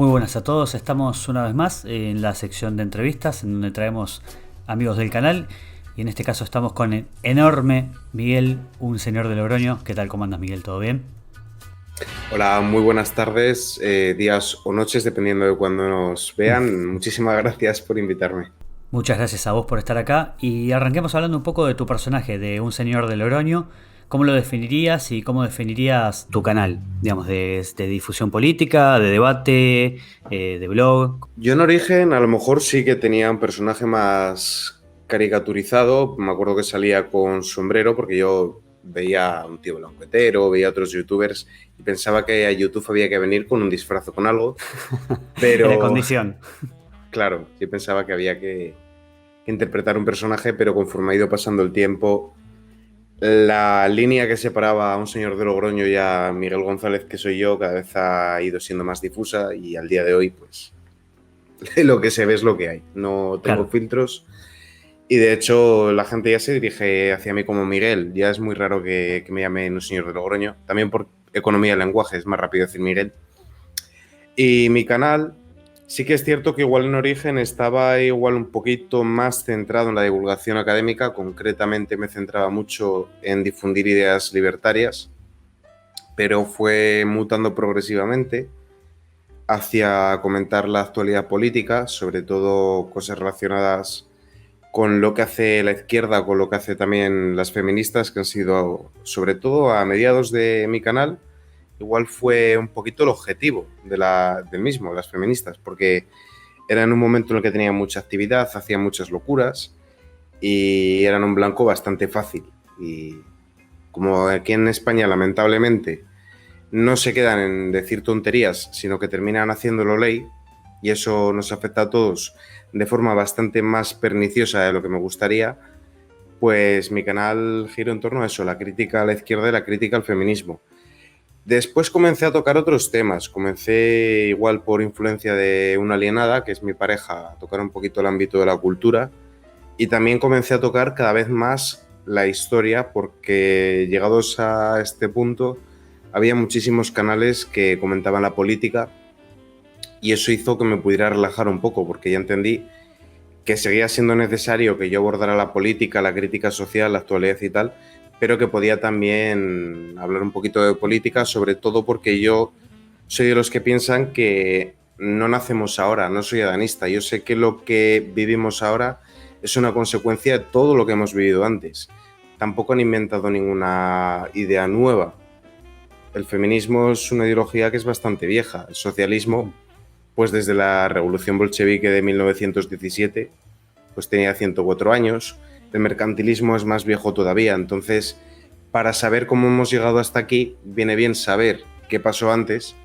Muy buenas a todos, estamos una vez más en la sección de entrevistas en donde traemos amigos del canal y en este caso estamos con el enorme Miguel, un señor de Logroño. ¿Qué tal? ¿Cómo andas, Miguel? ¿Todo bien? Hola, muy buenas tardes, días o noches, dependiendo de cuando nos vean. Muchísimas gracias por invitarme. Muchas gracias a vos por estar acá y arranquemos hablando un poco de tu personaje, de un señor de Logroño. ¿Cómo lo definirías y cómo definirías tu canal? Digamos, de difusión política, de debate, de blog. Yo en origen a lo mejor sí que tenía un personaje más caricaturizado. Me acuerdo que salía con sombrero porque yo veía a un tío blanquetero, veía a otros youtubers y pensaba que a YouTube había que venir con un disfraz o con algo. Era Pero condición. claro, sí pensaba que había que interpretar un personaje, pero conforme ha ido pasando el tiempo, la línea que separaba a un señor de Logroño y a Miguel González, que soy yo, cada vez ha ido siendo más difusa y al día de hoy, pues, lo que se ve es lo que hay. No tengo Claro. filtros y de hecho la gente ya se dirige hacia mí como Miguel. Ya es muy raro que me llamen un señor de Logroño. También por economía del lenguaje es más rápido decir Miguel. Y mi canal, sí que es cierto que igual en origen estaba igual un poquito más centrado en la divulgación académica, concretamente me centraba mucho en difundir ideas libertarias, pero fue mutando progresivamente hacia comentar la actualidad política, sobre todo cosas relacionadas con lo que hace la izquierda, con lo que hace también las feministas, que han sido, sobre todo a mediados de mi canal, igual fue un poquito el objetivo del mismo, las feministas, porque era en un momento en el que tenían mucha actividad, hacían muchas locuras y eran un blanco bastante fácil. Y como aquí en España, lamentablemente, no se quedan en decir tonterías, sino que terminan haciéndolo ley, y eso nos afecta a todos de forma bastante más perniciosa de lo que me gustaría, pues mi canal gira en torno a eso, la crítica a la izquierda y la crítica al feminismo. Después comencé a tocar otros temas. Comencé igual por influencia de una alienada, que es mi pareja, a tocar un poquito el ámbito de la cultura. Y también comencé a tocar cada vez más la historia, porque llegados a este punto había muchísimos canales que comentaban la política y eso hizo que me pudiera relajar un poco, porque ya entendí que seguía siendo necesario que yo abordara la política, la crítica social, la actualidad y tal, pero que podía también hablar un poquito de política, sobre todo porque yo soy de los que piensan que no nacemos ahora, no soy adanista. Yo sé que lo que vivimos ahora es una consecuencia de todo lo que hemos vivido antes. Tampoco han inventado ninguna idea nueva. El feminismo es una ideología que es bastante vieja. El socialismo, pues desde la revolución bolchevique de 1917, pues tenía 104 años. El mercantilismo es más viejo todavía. Entonces, para saber cómo hemos llegado hasta aquí, viene bien saber qué pasó antes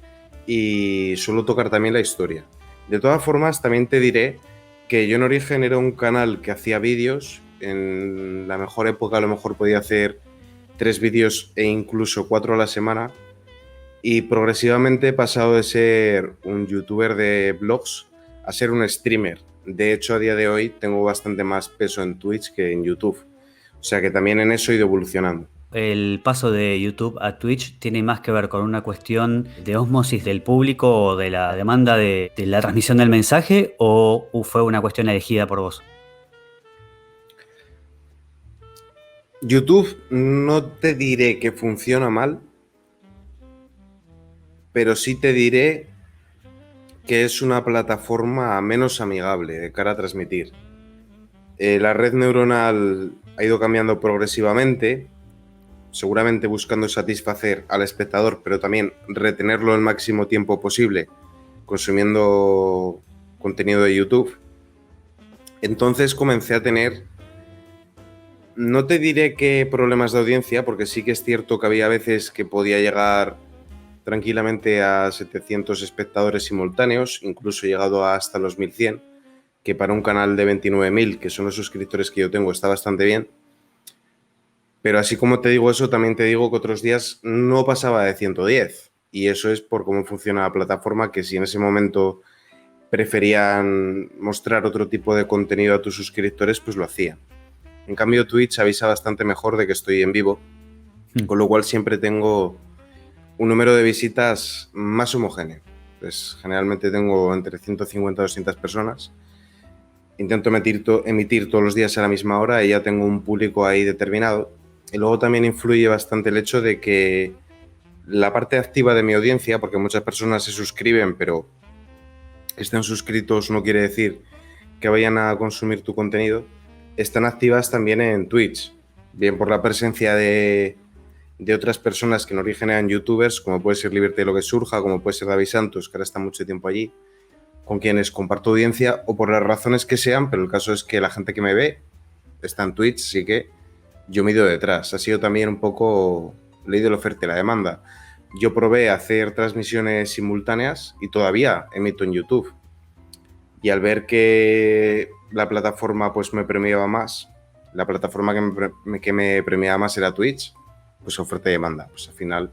y suelo tocar también la historia. De todas formas, también te diré que yo en origen era un canal que hacía vídeos. En la mejor época a lo mejor podía hacer 3 vídeos e incluso 4 a la semana. Y progresivamente he pasado de ser un youtuber de blogs a ser un streamer. De hecho, a día de hoy tengo bastante más peso en Twitch que en YouTube. O sea que también en eso he ido evolucionando. El paso de YouTube a Twitch tiene más que ver con una cuestión de ósmosis del público o de la demanda de la transmisión del mensaje o fue una cuestión elegida por vos. YouTube no te diré que funciona mal, pero sí te diré que es una plataforma menos amigable de cara a transmitir. La red neuronal ha ido cambiando progresivamente, seguramente buscando satisfacer al espectador, pero también retenerlo el máximo tiempo posible consumiendo contenido de YouTube. Entonces comencé a tener, no te diré que problemas de audiencia, porque sí que es cierto que había veces que podía llegar tranquilamente a 700 espectadores simultáneos, incluso he llegado hasta los 1100, que para un canal de 29.000, que son los suscriptores que yo tengo, está bastante bien. Pero así como te digo eso, también te digo que otros días no pasaba de 110. Y eso es por cómo funciona la plataforma, que si en ese momento preferían mostrar otro tipo de contenido a tus suscriptores, pues lo hacían. En cambio, Twitch avisa bastante mejor de que estoy en vivo, Hmm. con lo cual siempre tengo un número de visitas más homogéneo. Pues generalmente tengo entre 150 y 200 personas. Intento emitir todos los días a la misma hora y ya tengo un público ahí determinado. Y luego también influye bastante el hecho de que la parte activa de mi audiencia, porque muchas personas se suscriben, pero estén suscritos no quiere decir que vayan a consumir tu contenido, están activas también en Twitch, bien por la presencia de otras personas que en origen eran youtubers, como puede ser Libertad de lo que surja, como puede ser David Santos, que ahora está mucho tiempo allí, con quienes comparto audiencia, o por las razones que sean, pero el caso es que la gente que me ve está en Twitch, así que yo me he ido detrás. Ha sido también un poco ley de la oferta y la demanda. Yo probé hacer transmisiones simultáneas y todavía emito en YouTube. Y al ver que la plataforma pues me premiaba más, la plataforma que me premiaba más era Twitch, pues oferta y demanda. Pues al final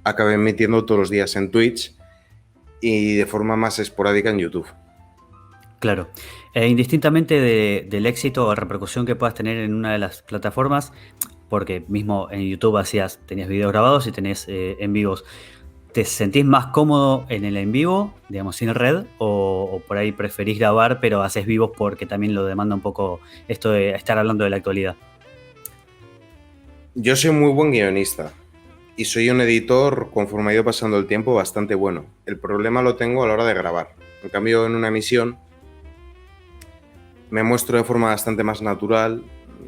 acabé emitiendo todos los días en Twitch y de forma más esporádica en YouTube. Claro. Indistintamente del éxito o repercusión que puedas tener en una de las plataformas, porque mismo en YouTube tenías videos grabados y tenés en vivos, ¿te sentís más cómodo en el en vivo, digamos, sin red? O por ahí preferís grabar, pero haces vivos porque también lo demanda un poco esto de estar hablando de la actualidad? Yo soy muy buen guionista y soy un editor, conforme ha ido pasando el tiempo, bastante bueno. El problema lo tengo a la hora de grabar. En cambio, en una emisión me muestro de forma bastante más natural,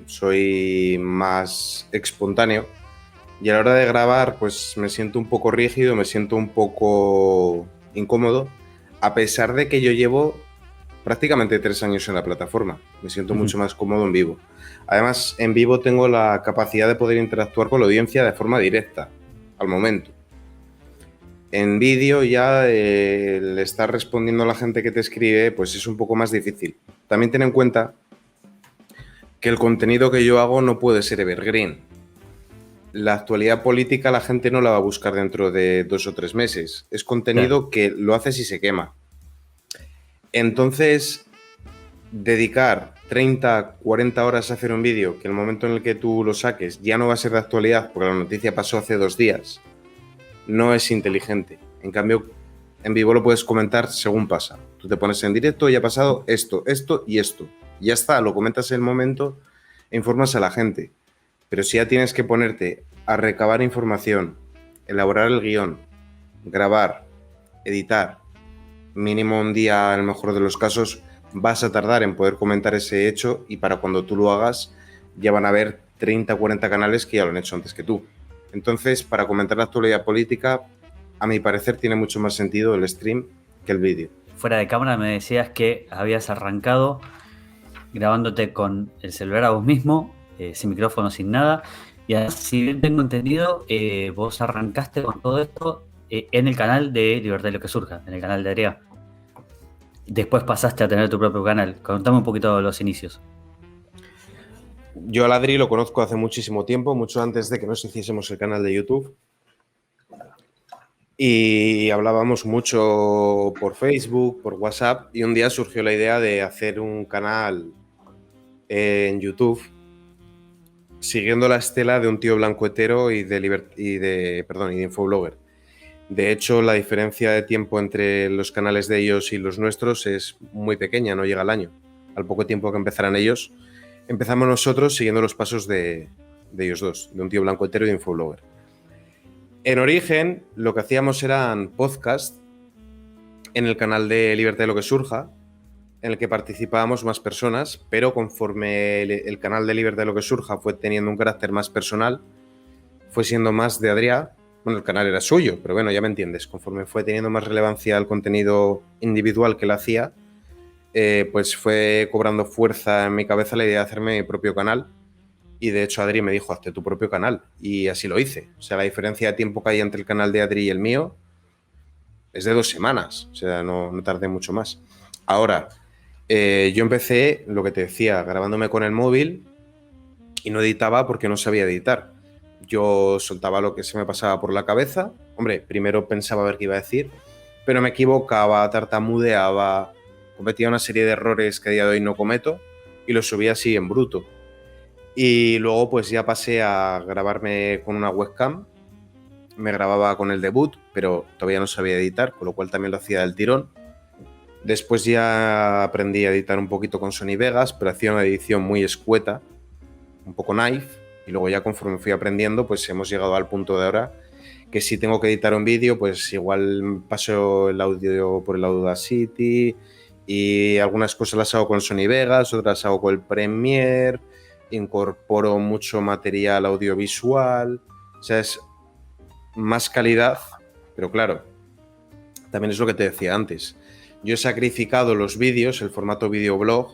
soy más espontáneo y a la hora de grabar pues me siento un poco rígido, me siento un poco incómodo, a pesar de que yo llevo prácticamente 3 años en la plataforma. Me siento mucho más cómodo en vivo. Además, en vivo tengo la capacidad de poder interactuar con la audiencia de forma directa, al momento. En vídeo ya el estar respondiendo a la gente que te escribe pues es un poco más difícil. También ten en cuenta que el contenido que yo hago no puede ser evergreen. La actualidad política la gente no la va a buscar dentro de 2 o 3 meses. Es contenido que lo haces y se quema. Entonces, dedicar 30, 40 horas a hacer un vídeo que el momento en el que tú lo saques ya no va a ser de actualidad porque la noticia pasó hace 2 días, no es inteligente. En cambio, en vivo lo puedes comentar según pasa. Tú te pones en directo y ha pasado esto, esto y esto. Ya está, lo comentas en el momento e informas a la gente. Pero si ya tienes que ponerte a recabar información, elaborar el guión, grabar, editar, mínimo un día, en el mejor de los casos, vas a tardar en poder comentar ese hecho y para cuando tú lo hagas ya van a haber 30 o 40 canales que ya lo han hecho antes que tú. Entonces, para comentar la actualidad política, a mi parecer tiene mucho más sentido el stream que el vídeo. Fuera de cámara me decías que habías arrancado grabándote con el celular a vos mismo, sin micrófono, sin nada. Y además, si bien tengo entendido, vos arrancaste con todo esto en el canal de Libertad de lo que surja, en el canal de Adrià. Después pasaste a tener tu propio canal. Contame un poquito de los inicios. Yo al Adri lo conozco hace muchísimo tiempo, mucho antes de que nos hiciésemos el canal de YouTube. Y hablábamos mucho por Facebook, por WhatsApp, y un día surgió la idea de hacer un canal en YouTube siguiendo la estela de un tío blancuetero y de infoblogger. De hecho, la diferencia de tiempo entre los canales de ellos y los nuestros es muy pequeña, no llega al año. Al poco tiempo que empezaran ellos, empezamos nosotros siguiendo los pasos de ellos dos, de un tío blancuetero y de infoblogger. En origen, lo que hacíamos eran podcasts en el canal de Libertad de lo que surja, en el que participábamos más personas, pero conforme el canal de Libertad de lo que surja fue teniendo un carácter más personal, fue siendo más de Adrià. Bueno, el canal era suyo, pero bueno, ya me entiendes. Conforme fue teniendo más relevancia el contenido individual que él hacía, pues fue cobrando fuerza en mi cabeza la idea de hacerme mi propio canal. Y de hecho Adri me dijo, hazte tu propio canal. Y así lo hice. O sea, la diferencia de tiempo que hay entre el canal de Adri y el mío es de 2 semanas. O sea, no tardé mucho más. Ahora, yo empecé, lo que te decía, grabándome con el móvil y no editaba porque no sabía editar. Yo soltaba lo que se me pasaba por la cabeza. Hombre, primero pensaba a ver qué iba a decir, pero me equivocaba, tartamudeaba, cometía una serie de errores que a día de hoy no cometo y los subía así en bruto. Y luego pues ya pasé a grabarme con una webcam. me grababa con el debut, pero todavía no sabía editar, con lo cual también lo hacía del tirón. Después ya aprendí a editar un poquito con Sony Vegas, pero hacía una edición muy escueta, un poco naif, y luego ya conforme fui aprendiendo, pues hemos llegado al punto de ahora que si tengo que editar un vídeo, pues igual paso el audio por el Audacity y algunas cosas las hago con Sony Vegas, otras hago con el Premiere, incorporo mucho material audiovisual, o sea, es más calidad, pero claro, también es lo que te decía antes. Yo he sacrificado los vídeos, el formato videoblog,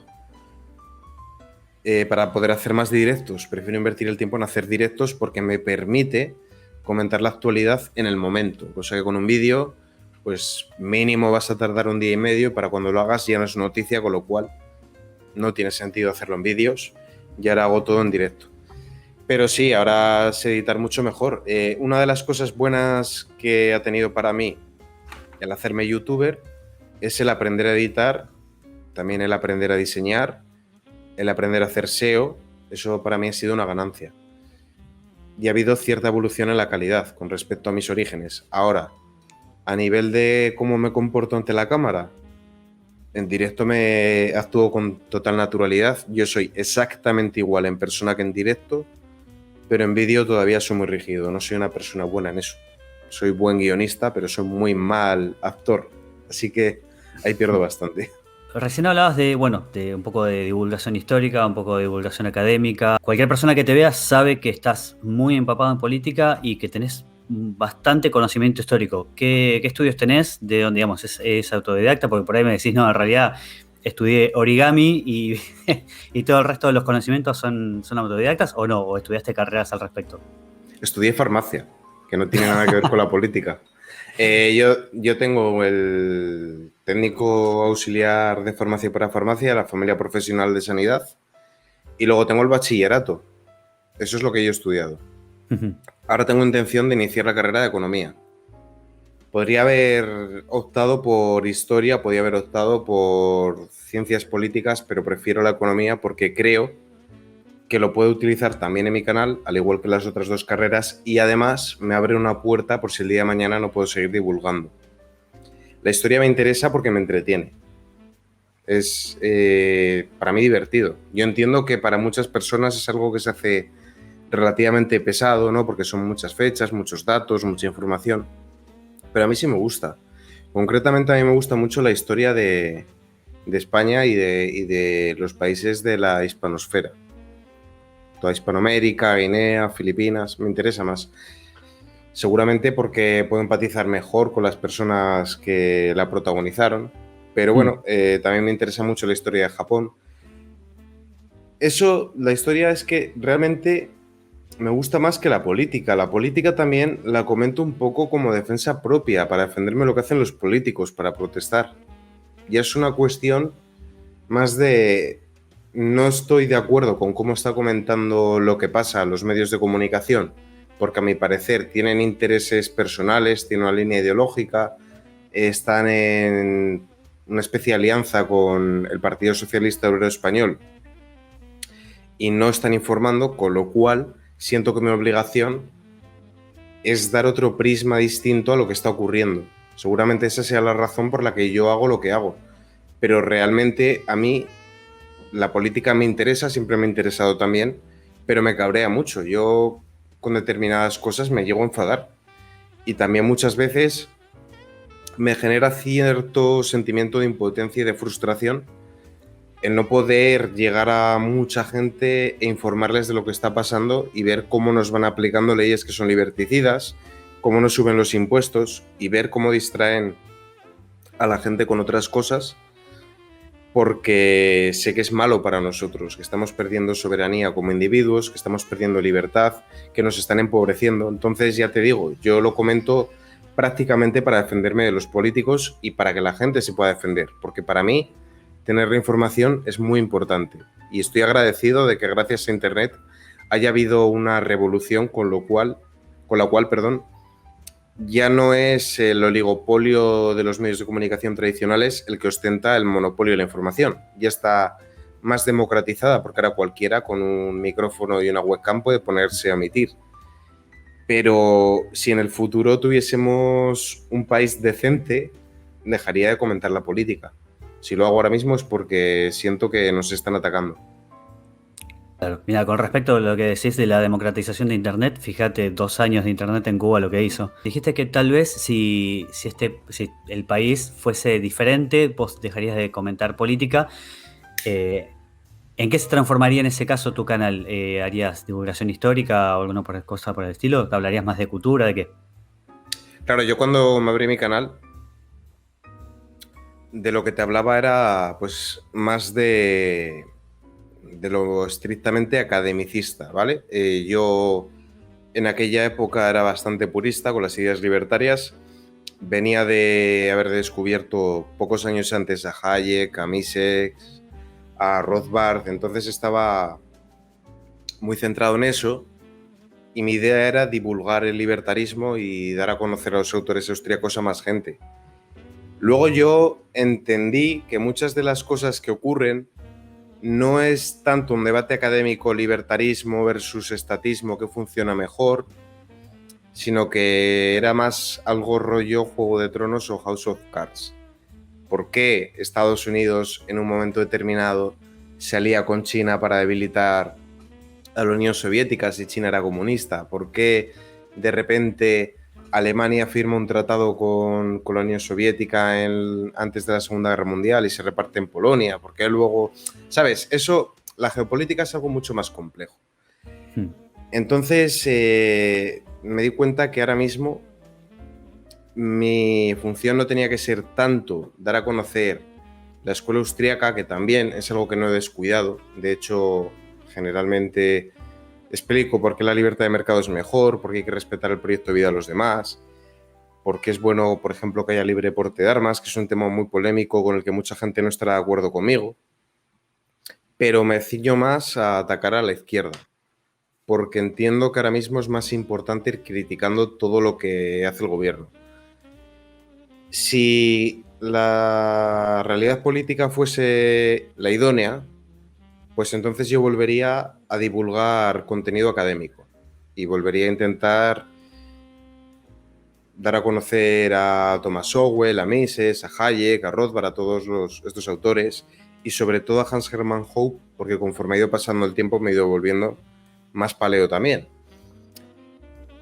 para poder hacer más directos. Prefiero invertir el tiempo en hacer directos porque me permite comentar la actualidad en el momento. Cosa que con un vídeo, pues mínimo vas a tardar un día y medio, para cuando lo hagas ya no es noticia, con lo cual no tiene sentido hacerlo en vídeos. Y ahora hago todo en directo. Pero sí, ahora sé editar mucho mejor. Una de las cosas buenas que ha tenido para mí el hacerme youtuber es el aprender a editar, también el aprender a diseñar, el aprender a hacer SEO. Eso para mí ha sido una ganancia. Y ha habido cierta evolución en la calidad con respecto a mis orígenes. Ahora, a nivel de cómo me comporto ante la cámara, en directo me actúo con total naturalidad. Yo soy exactamente igual en persona que en directo, pero en vídeo todavía soy muy rígido. No soy una persona buena en eso. Soy buen guionista, pero soy muy mal actor. Así que ahí pierdo bastante. Recién hablabas de, bueno, de un poco de divulgación histórica, un poco de divulgación académica. Cualquier persona que te vea sabe que estás muy empapado en política y que tenés bastante conocimiento histórico. ¿Qué estudios tenés? ¿De dónde, digamos, es autodidacta? Porque por ahí me decís, no, en realidad estudié origami y, y todo el resto de los conocimientos son autodidactas, ¿o no? ¿O estudiaste carreras al respecto? Estudié farmacia, que no tiene nada que ver con la política. Yo tengo el técnico auxiliar de farmacia para farmacia, la familia profesional de sanidad, y luego tengo el bachillerato. Eso es lo que yo he estudiado. Ahora tengo intención de iniciar la carrera de economía. Podría haber optado por historia, podría haber optado por ciencias políticas, pero prefiero la economía porque creo que lo puedo utilizar también en mi canal, al igual que las otras dos carreras, y además me abre una puerta por si el día de mañana no puedo seguir divulgando. La historia me interesa porque me entretiene. Es para mí divertido. Yo entiendo que para muchas personas es algo que se hace relativamente pesado, ¿no? Porque son muchas fechas, muchos datos, mucha información. Pero a mí sí me gusta. Concretamente a mí me gusta mucho la historia de España y de los países de la hispanosfera. Toda Hispanoamérica, Guinea, Filipinas, me interesa más. Seguramente porque puedo empatizar mejor con las personas que la protagonizaron. Pero bueno, también me interesa mucho la historia de Japón. Eso, la historia es que realmente me gusta más que la política. La política también la comento un poco como defensa propia, para defenderme lo que hacen los políticos, para protestar. Y es una cuestión más de... No estoy de acuerdo con cómo está comentando lo que pasa a los medios de comunicación, porque a mi parecer tienen intereses personales, tienen una línea ideológica, están en una especie de alianza con el Partido Socialista Obrero Español y no están informando, con lo cual siento que mi obligación es dar otro prisma distinto a lo que está ocurriendo. Seguramente esa sea la razón por la que yo hago lo que hago, pero realmente a mí la política me interesa, siempre me ha interesado también, pero me cabrea mucho. Yo con determinadas cosas me llego a enfadar y también muchas veces me genera cierto sentimiento de impotencia y de frustración el no poder llegar a mucha gente e informarles de lo que está pasando y ver cómo nos van aplicando leyes que son liberticidas, cómo nos suben los impuestos y ver cómo distraen a la gente con otras cosas, porque sé que es malo para nosotros, que estamos perdiendo soberanía como individuos, que estamos perdiendo libertad, que nos están empobreciendo. Entonces, ya te digo, yo lo comento prácticamente para defenderme de los políticos y para que la gente se pueda defender, porque para mí tener la información es muy importante y estoy agradecido de que gracias a Internet haya habido una revolución con la cual, ya no es el oligopolio de los medios de comunicación tradicionales el que ostenta el monopolio de la información. Ya está más democratizada porque ahora cualquiera con un micrófono y una webcam puede ponerse a emitir. Pero si en el futuro tuviésemos un país decente, dejaría de comentar la política. Si lo hago ahora mismo es porque siento que nos están atacando. Claro. Mira, con respecto a lo que decís de la democratización de Internet, fíjate 2 años de Internet en Cuba lo que hizo. Dijiste que tal vez si el país fuese diferente, vos dejarías de comentar política. Eh, ¿En qué se transformaría en ese caso tu canal? ¿Harías divulgación histórica o alguna cosa por el estilo? ¿Hablarías más de cultura? ¿De qué? Claro, yo cuando me abrí mi canal, de lo que te hablaba era pues más de lo estrictamente academicista, ¿vale? Yo en aquella época era bastante purista con las ideas libertarias. Venía de haber descubierto pocos años antes a Hayek, a Mises, a Rothbard, entonces estaba muy centrado en eso y mi idea era divulgar el libertarismo y dar a conocer a los autores austríacos a más gente. Luego yo entendí que muchas de las cosas que ocurren no es tanto un debate académico libertarismo versus estatismo que funciona mejor, sino que era más algo rollo Juego de Tronos o House of Cards. ¿Por qué Estados Unidos en un momento determinado se alía con China para debilitar a la Unión Soviética si China era comunista? ¿Por qué de repente Alemania firma un tratado con la Unión Soviética antes de la Segunda Guerra Mundial y se reparte en Polonia? ¿Por qué luego...? ¿Sabes? Eso, la geopolítica es algo mucho más complejo. Hmm. Entonces me di cuenta que ahora mismo mi función no tenía que ser tanto dar a conocer la escuela austríaca, que también es algo que no he descuidado. De hecho, generalmente explico por qué la libertad de mercado es mejor, por qué hay que respetar el proyecto de vida de los demás, por qué es bueno, por ejemplo, que haya libre porte de armas, que es un tema muy polémico con el que mucha gente no estará de acuerdo conmigo. Pero me ciño más a atacar a la izquierda, porque entiendo que ahora mismo es más importante ir criticando todo lo que hace el gobierno. Si la realidad política fuese la idónea, pues entonces yo volvería a divulgar contenido académico y volvería a intentar dar a conocer a Thomas Sowell, a Mises, a Hayek, a Rothbard, a todos estos autores y sobre todo a Hans Hermann Hoppe, porque conforme ha ido pasando el tiempo me he ido volviendo más paleo también.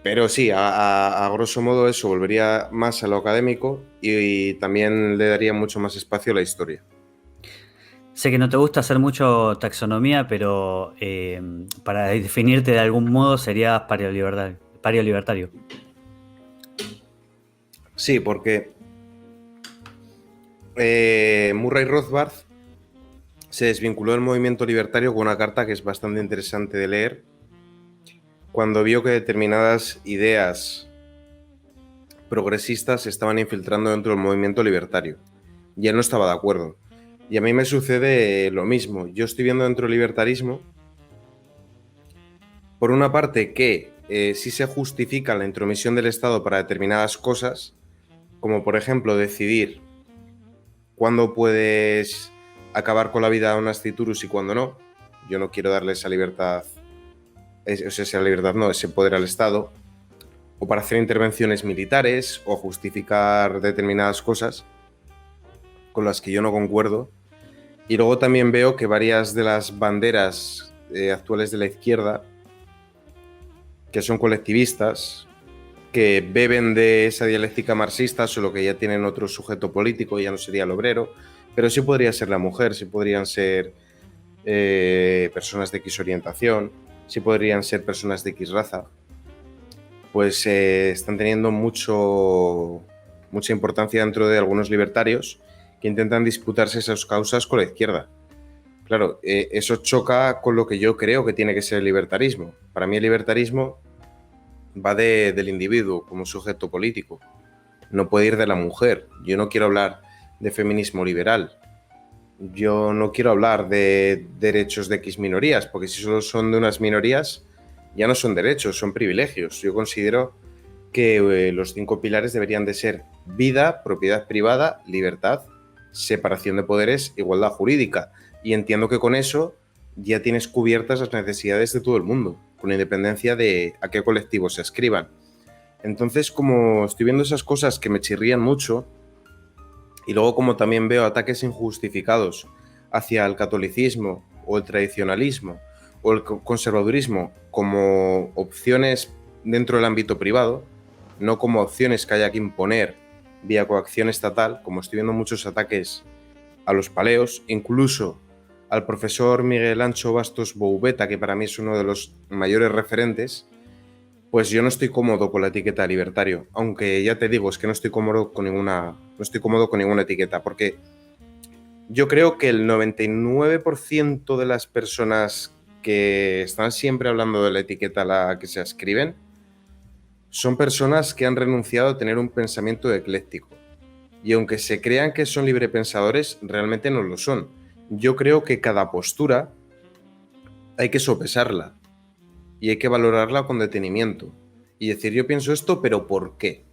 Pero sí, a grosso modo eso, volvería más a lo académico y también le daría mucho más espacio a la historia. Sé que no te gusta hacer mucho taxonomía, pero para definirte de algún modo serías paleolibertario. Sí, porque Murray Rothbard se desvinculó del movimiento libertario con una carta que es bastante interesante de leer, cuando vio que determinadas ideas progresistas se estaban infiltrando dentro del movimiento libertario. Y él no estaba de acuerdo. Y a mí me sucede lo mismo. Yo estoy viendo dentro del libertarismo, por una parte, que sí se justifica la intromisión del Estado para determinadas cosas, como por ejemplo decidir cuándo puedes acabar con la vida de un nasciturus y cuándo no. Yo no quiero darle esa libertad, esa libertad no, ese poder al Estado, o para hacer intervenciones militares o justificar determinadas cosas con las que yo no concuerdo. Y luego también veo que varias de las banderas actuales de la izquierda, que son colectivistas, que beben de esa dialéctica marxista, solo que ya tienen otro sujeto político, ya no sería el obrero, pero sí podría ser la mujer, sí podrían ser personas de X orientación, sí podrían ser personas de X raza, pues están teniendo mucha importancia dentro de algunos libertarios que intentan disputarse esas causas con la izquierda. Claro, eso choca con lo que yo creo que tiene que ser el libertarismo. Para mí el libertarismo va del individuo como sujeto político. No puede ir de la mujer. Yo no quiero hablar de feminismo liberal. Yo no quiero hablar de derechos de X minorías, porque si solo son de unas minorías, ya no son derechos, son privilegios. Yo considero que los 5 pilares deberían de ser vida, propiedad privada, libertad, separación de poderes, igualdad jurídica. Y entiendo que con eso ya tienes cubiertas las necesidades de todo el mundo. con independencia de a qué colectivo se escriban. Entonces, como estoy viendo esas cosas que me chirrían mucho, y luego como también veo ataques injustificados hacia el catolicismo o el tradicionalismo o el conservadurismo como opciones dentro del ámbito privado, no como opciones que haya que imponer vía coacción estatal, como estoy viendo muchos ataques a los paleos, incluso al profesor Miguel Ancho Bastos Boubeta, que para mí es uno de los mayores referentes, pues yo no estoy cómodo con la etiqueta libertario, aunque ya te digo, es que no estoy cómodo con ninguna etiqueta, porque yo creo que el 99% de las personas que están siempre hablando de la etiqueta a la que se ascriben son personas que han renunciado a tener un pensamiento ecléctico. Y aunque se crean que son librepensadores, realmente no lo son. Yo creo que cada postura hay que sopesarla y hay que valorarla con detenimiento. Y decir, yo pienso esto, pero ¿por qué?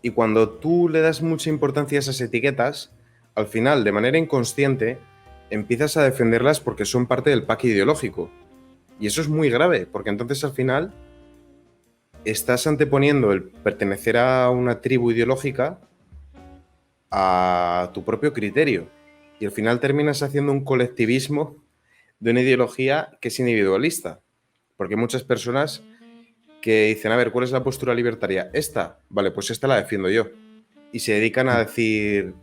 Y cuando tú le das mucha importancia a esas etiquetas, al final, de manera inconsciente, empiezas a defenderlas porque son parte del pack ideológico. Y eso es muy grave, porque entonces al final estás anteponiendo el pertenecer a una tribu ideológica a tu propio criterio. Y al final terminas haciendo un colectivismo de una ideología que es individualista. Porque hay muchas personas que dicen, a ver, ¿cuál es la postura libertaria? Esta, vale, pues esta la defiendo yo. Y se dedican a decir,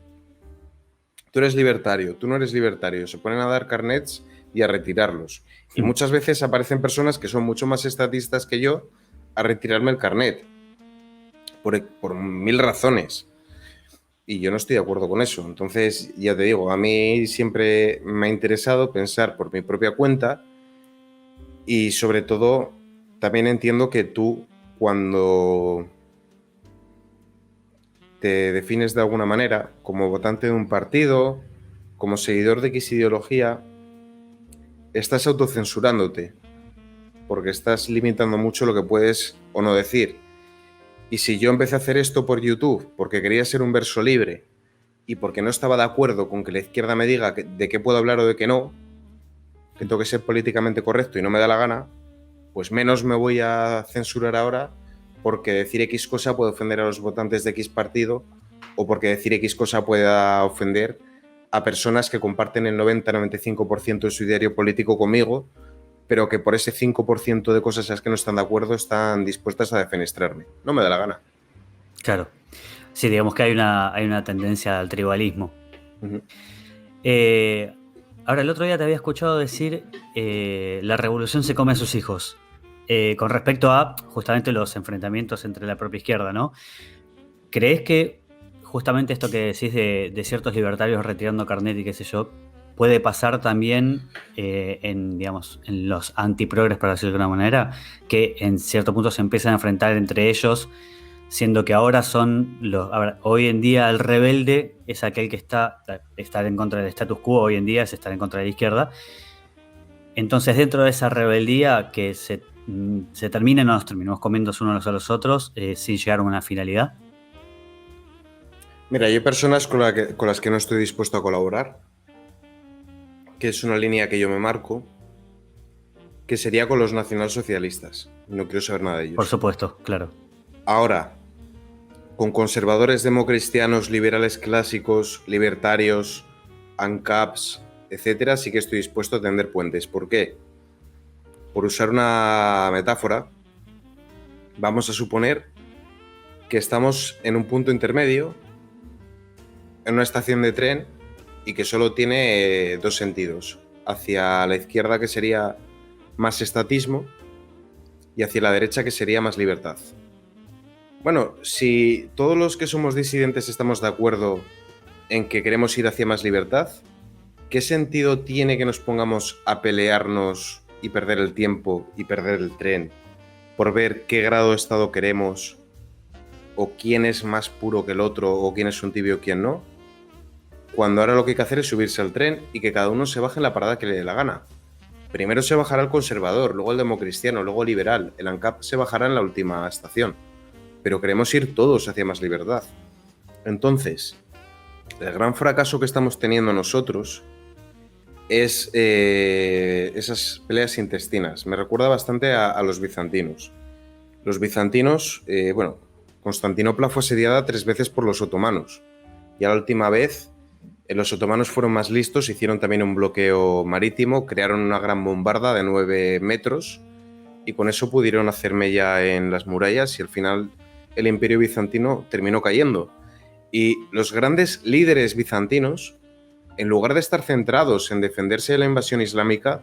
tú eres libertario, tú no eres libertario. Se ponen a dar carnets y a retirarlos. Y muchas veces aparecen personas que son mucho más estatistas que yo a retirarme el carnet. Por mil razones. Y yo no estoy de acuerdo con eso. Entonces, ya te digo, a mí siempre me ha interesado pensar por mi propia cuenta y sobre todo también entiendo que tú cuando te defines de alguna manera como votante de un partido, como seguidor de X ideología, estás autocensurándote porque estás limitando mucho lo que puedes o no decir. Y si yo empecé a hacer esto por YouTube porque quería ser un verso libre y porque no estaba de acuerdo con que la izquierda me diga de qué puedo hablar o de qué no, que tengo que ser políticamente correcto y no me da la gana, pues menos me voy a censurar ahora porque decir X cosa puede ofender a los votantes de X partido o porque decir X cosa pueda ofender a personas que comparten el 90-95% de su ideario político conmigo, pero que por ese 5% de cosas a las que no están de acuerdo están dispuestas a defenestrarme. No me da la gana. Claro. Sí, digamos que hay una tendencia al tribalismo. Uh-huh. Ahora, el otro día te había escuchado decir la revolución se come a sus hijos. Con respecto a justamente los enfrentamientos entre la propia izquierda, ¿no? ¿Crees que justamente esto que decís de ciertos libertarios retirando carnet y qué sé yo, puede pasar también en los antiprogres, para decirlo de alguna manera, que en cierto punto se empiezan a enfrentar entre ellos, siendo que ahora son hoy en día el rebelde es aquel que estar en contra del status quo, hoy en día es estar en contra de la izquierda. Entonces, dentro de esa rebeldía que se termina, nos terminamos comiendo unos a los otros sin llegar a una finalidad. Mira, hay personas con las que no estoy dispuesto a colaborar, que es una línea que yo me marco, que sería con los nacionalsocialistas. No quiero saber nada de ellos. Por supuesto, claro. Ahora, con conservadores democristianos, liberales clásicos, libertarios, ANCAPs, etcétera, sí que estoy dispuesto a tender puentes. ¿Por qué? Por usar una metáfora, vamos a suponer que estamos en un punto intermedio, en una estación de tren, y que solo tiene dos sentidos. Hacia la izquierda, que sería más estatismo, y hacia la derecha, que sería más libertad. Bueno, si todos los que somos disidentes estamos de acuerdo en que queremos ir hacia más libertad, ¿qué sentido tiene que nos pongamos a pelearnos y perder el tiempo y perder el tren por ver qué grado de estado queremos o quién es más puro que el otro o quién es un tibio o quién no? Cuando ahora lo que hay que hacer es subirse al tren y que cada uno se baje en la parada que le dé la gana. Primero se bajará el conservador, luego el democristiano, luego el liberal. El ANCAP se bajará en la última estación. Pero queremos ir todos hacia más libertad. Entonces, el gran fracaso que estamos teniendo nosotros es esas peleas intestinas. Me recuerda bastante a los bizantinos. Los bizantinos, Constantinopla fue asediada 3 veces por los otomanos. Y a la última vez, los otomanos fueron más listos, hicieron también un bloqueo marítimo, crearon una gran bombarda de 9 metros y con eso pudieron hacer mella en las murallas y al final el imperio bizantino terminó cayendo. Y los grandes líderes bizantinos, en lugar de estar centrados en defenderse de la invasión islámica,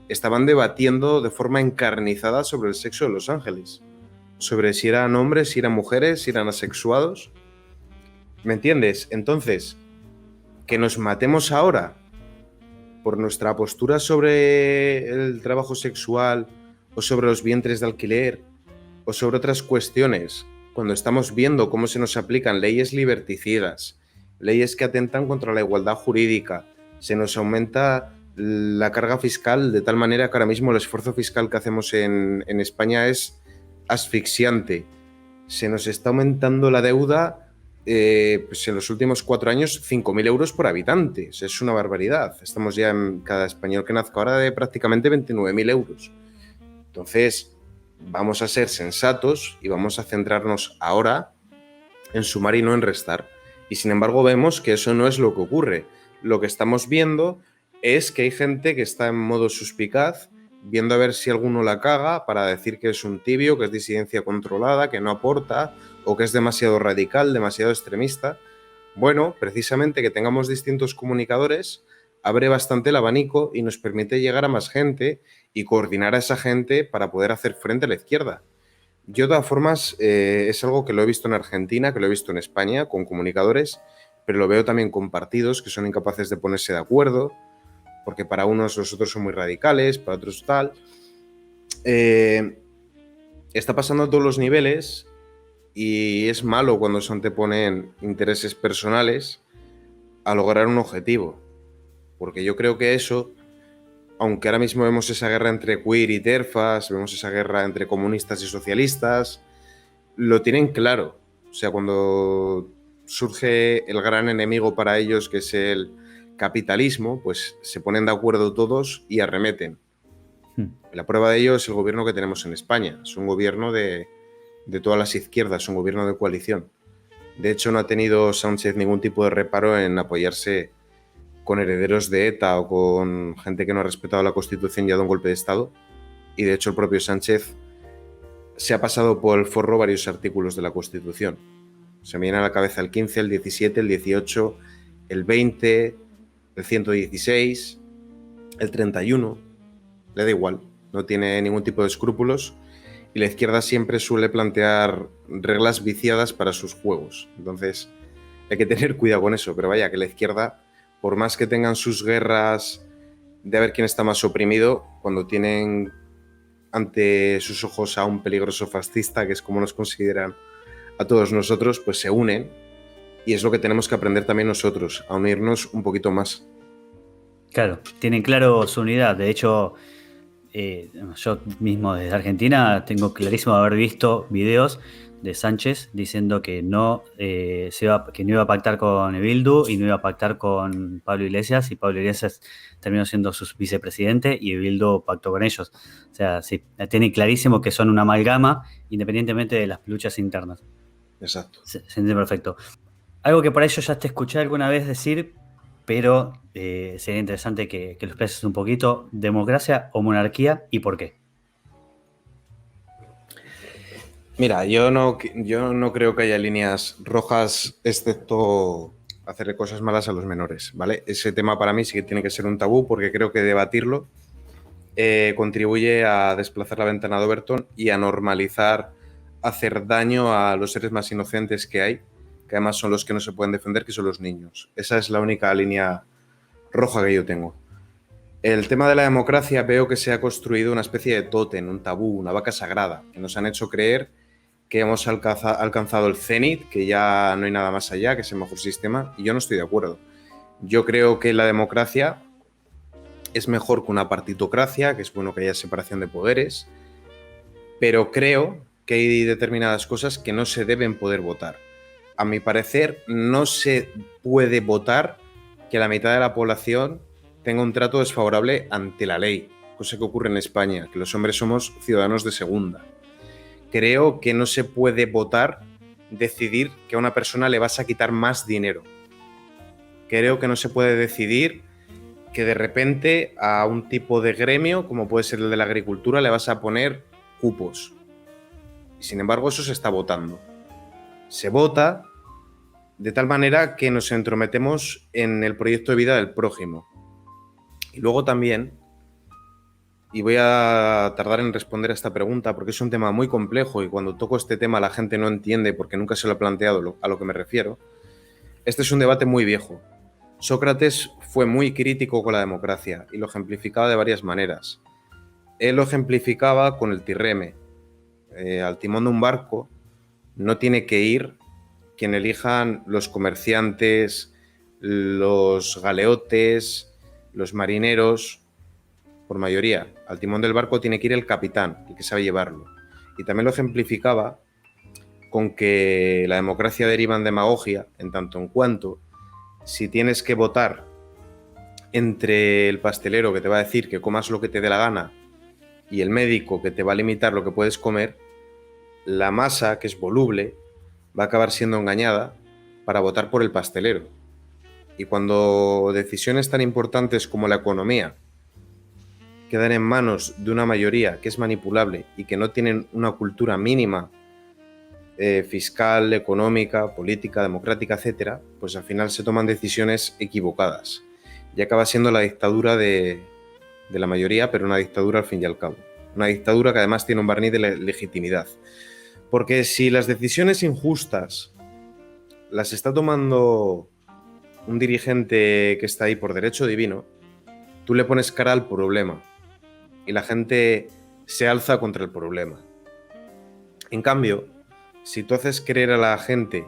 estaban debatiendo de forma encarnizada sobre el sexo de los ángeles, sobre si eran hombres, si eran mujeres, si eran asexuados. ¿Me entiendes? Entonces, que nos matemos ahora por nuestra postura sobre el trabajo sexual o sobre los vientres de alquiler o sobre otras cuestiones, cuando estamos viendo cómo se nos aplican leyes liberticidas, leyes que atentan contra la igualdad jurídica, se nos aumenta la carga fiscal de tal manera que ahora mismo el esfuerzo fiscal que hacemos en España es asfixiante, se nos está aumentando la deuda pues en los últimos 4 años 5.000 euros por habitante. O sea, es una barbaridad. Estamos ya en cada español que nazca ahora de prácticamente 29.000 euros. Entonces, vamos a ser sensatos y vamos a centrarnos ahora en sumar y no en restar. Y sin embargo vemos que eso no es lo que ocurre. Lo que estamos viendo es que hay gente que está en modo suspicaz, viendo a ver si alguno la caga para decir que es un tibio, que es disidencia controlada, que no aporta o que es demasiado radical, demasiado extremista. Bueno, precisamente que tengamos distintos comunicadores abre bastante el abanico y nos permite llegar a más gente y coordinar a esa gente para poder hacer frente a la izquierda. Yo, de todas formas, es algo que lo he visto en Argentina, que lo he visto en España, con comunicadores, pero lo veo también con partidos que son incapaces de ponerse de acuerdo, porque para unos los otros son muy radicales, para otros tal. Está pasando a todos los niveles y es malo cuando se anteponen intereses personales a lograr un objetivo, porque yo creo que eso, aunque ahora mismo vemos esa guerra entre queer y terfas, vemos esa guerra entre comunistas y socialistas, lo tienen claro. O sea, cuando surge el gran enemigo para ellos, que es el capitalismo, pues se ponen de acuerdo todos y arremeten. La prueba de ello es el gobierno que tenemos en España. Es un gobierno de todas las izquierdas, un gobierno de coalición. De hecho, no ha tenido Sánchez ningún tipo de reparo en apoyarse con herederos de ETA o con gente que no ha respetado la Constitución y ha dado un golpe de Estado. Y de hecho el propio Sánchez se ha pasado por el forro varios artículos de la Constitución. Se me viene a la cabeza el 15, el 17, el 18, el 20, el 116, el 31. Le da igual, no tiene ningún tipo de escrúpulos y la izquierda siempre suele plantear reglas viciadas para sus juegos. Entonces hay que tener cuidado con eso, pero vaya, que la izquierda, por más que tengan sus guerras de a ver quién está más oprimido, cuando tienen ante sus ojos a un peligroso fascista, que es como nos consideran a todos nosotros, pues se unen, y es lo que tenemos que aprender también nosotros, a unirnos un poquito más. Claro, tienen claro su unidad. De hecho, yo mismo desde Argentina tengo clarísimo haber visto videos de Sánchez diciendo que no, que no iba a pactar con Bildu y no iba a pactar con Pablo Iglesias, y Pablo Iglesias terminó siendo su vicepresidente y Bildu pactó con ellos. O sea, sí, tiene clarísimo que son una amalgama independientemente de las luchas internas. Exacto. Se entiende perfecto. Algo que por ahí yo ya te escuché alguna vez decir, pero sería interesante que lo expreses un poquito: democracia o monarquía, y por qué. Mira, yo no creo que haya líneas rojas, excepto hacerle cosas malas a los menores, ¿vale? Ese tema para mí sí que tiene que ser un tabú, porque creo que debatirlo contribuye a desplazar la ventana de Overton y a normalizar hacer daño a los seres más inocentes que hay, que además son los que no se pueden defender, que son los niños. Esa es la única línea roja que yo tengo. El tema de la democracia, veo que se ha construido una especie de tótem, un tabú, una vaca sagrada, que nos han hecho creer que hemos alcanzado el cenit, que ya no hay nada más allá, que es el mejor sistema, y yo no estoy de acuerdo. Yo creo que la democracia es mejor que una partitocracia, que es bueno que haya separación de poderes, pero creo que hay determinadas cosas que no se deben poder votar. A mi parecer, no se puede votar que la mitad de la población tenga un trato desfavorable ante la ley, cosa que ocurre en España, que los hombres somos ciudadanos de segunda. Creo que no se puede votar, decidir que a una persona le vas a quitar más dinero. Creo que no se puede decidir que de repente a un tipo de gremio, como puede ser el de la agricultura, le vas a poner cupos. Y sin embargo, eso se está votando. Se vota de tal manera que nos entrometemos en el proyecto de vida del prójimo. Y luego también, y voy a tardar en responder a esta pregunta porque es un tema muy complejo y cuando toco este tema la gente no entiende porque nunca se lo ha planteado a lo que me refiero. Este es un debate muy viejo. Sócrates fue muy crítico con la democracia y lo ejemplificaba de varias maneras. Él lo ejemplificaba con el tirreme. Al timón de un barco no tiene que ir quien elijan los comerciantes, los galeotes, los marineros, por mayoría. Al timón del barco tiene que ir el capitán, el que sabe llevarlo. Y también lo ejemplificaba con que la democracia deriva en demagogia, en tanto en cuanto si tienes que votar entre el pastelero que te va a decir que comas lo que te dé la gana y el médico que te va a limitar lo que puedes comer, la masa, que es voluble, va a acabar siendo engañada para votar por el pastelero. Y cuando decisiones tan importantes como la economía quedan en manos de una mayoría que es manipulable y que no tienen una cultura mínima fiscal, económica, política, democrática, etcétera, pues al final se toman decisiones equivocadas y acaba siendo la dictadura de la mayoría, pero una dictadura al fin y al cabo. Una dictadura que además tiene un barniz de legitimidad. Porque si las decisiones injustas las está tomando un dirigente que está ahí por derecho divino, tú le pones cara al problema y la gente se alza contra el problema. En cambio, si tú haces creer a la gente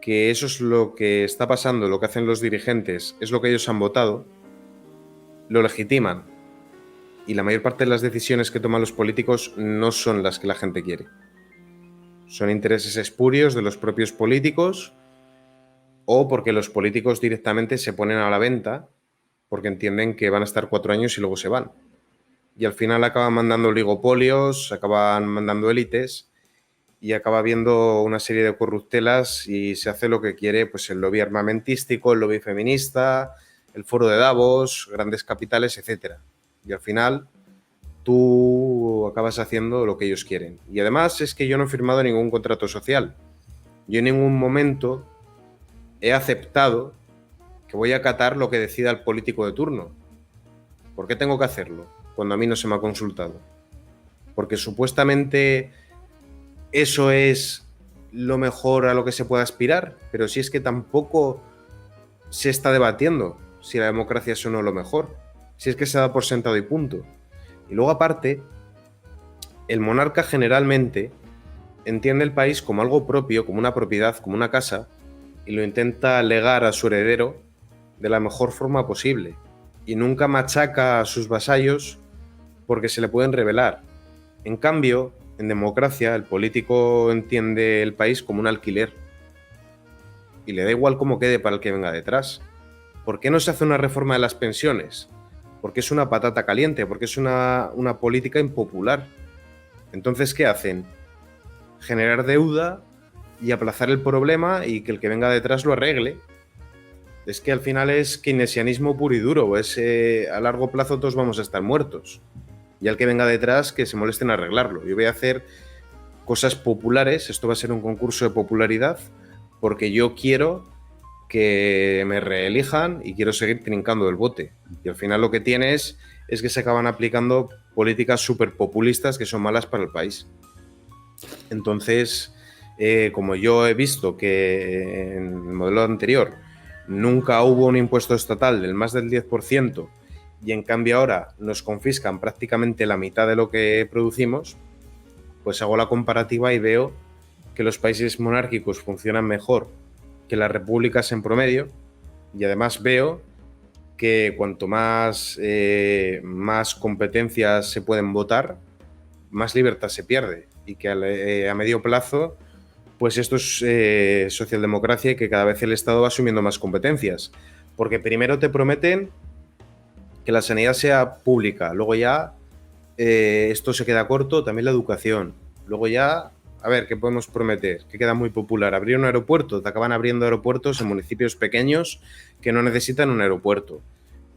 que eso es lo que está pasando, lo que hacen los dirigentes, es lo que ellos han votado, lo legitiman. Y la mayor parte de las decisiones que toman los políticos no son las que la gente quiere. Son intereses espurios de los propios políticos o porque los políticos directamente se ponen a la venta porque entienden que van a estar 4 años y luego se van. Y al final acaban mandando oligopolios, acaban mandando élites y acaba habiendo una serie de corruptelas y se hace lo que quiere pues el lobby armamentístico, el lobby feminista, el foro de Davos, grandes capitales, etc. Y al final tú acabas haciendo lo que ellos quieren. Y además es que yo no he firmado ningún contrato social. Yo en ningún momento he aceptado que voy a acatar lo que decida el político de turno. ¿Por qué tengo que hacerlo cuando a mí no se me ha consultado? Porque supuestamente eso es lo mejor a lo que se puede aspirar, pero si es que tampoco se está debatiendo si la democracia es o no lo mejor, si es que se da por sentado y punto. Y luego aparte, el monarca generalmente entiende el país como algo propio, como una propiedad, como una casa, y lo intenta legar a su heredero de la mejor forma posible. Y nunca machaca a sus vasallos porque se le pueden rebelar. En cambio, en democracia, el político entiende el país como un alquiler y le da igual cómo quede para el que venga detrás. ¿Por qué no se hace una reforma de las pensiones? Porque es una patata caliente, porque es una política impopular. Entonces, ¿qué hacen? Generar deuda y aplazar el problema y que el que venga detrás lo arregle. Es que al final es keynesianismo puro y duro. A largo plazo todos vamos a estar muertos. Y al que venga detrás que se molesten en arreglarlo. Yo voy a hacer cosas populares, esto va a ser un concurso de popularidad, porque yo quiero que me reelijan y quiero seguir trincando el bote. Y al final lo que tienes es que se acaban aplicando políticas súper populistas que son malas para el país. Entonces, como yo he visto que en el modelo anterior nunca hubo un impuesto estatal del más del 10%, y en cambio ahora nos confiscan prácticamente la mitad de lo que producimos, pues hago la comparativa y veo que los países monárquicos funcionan mejor que las repúblicas en promedio, y además veo que cuanto más competencias se pueden votar, más libertad se pierde, y que a medio plazo pues esto es socialdemocracia y que cada vez el Estado va asumiendo más competencias. Porque primero te prometen que la sanidad sea pública, luego ya esto se queda corto, también la educación. Luego ya, a ver, ¿qué podemos prometer? Que queda muy popular. Abrir un aeropuerto, te acaban abriendo aeropuertos en municipios pequeños que no necesitan un aeropuerto.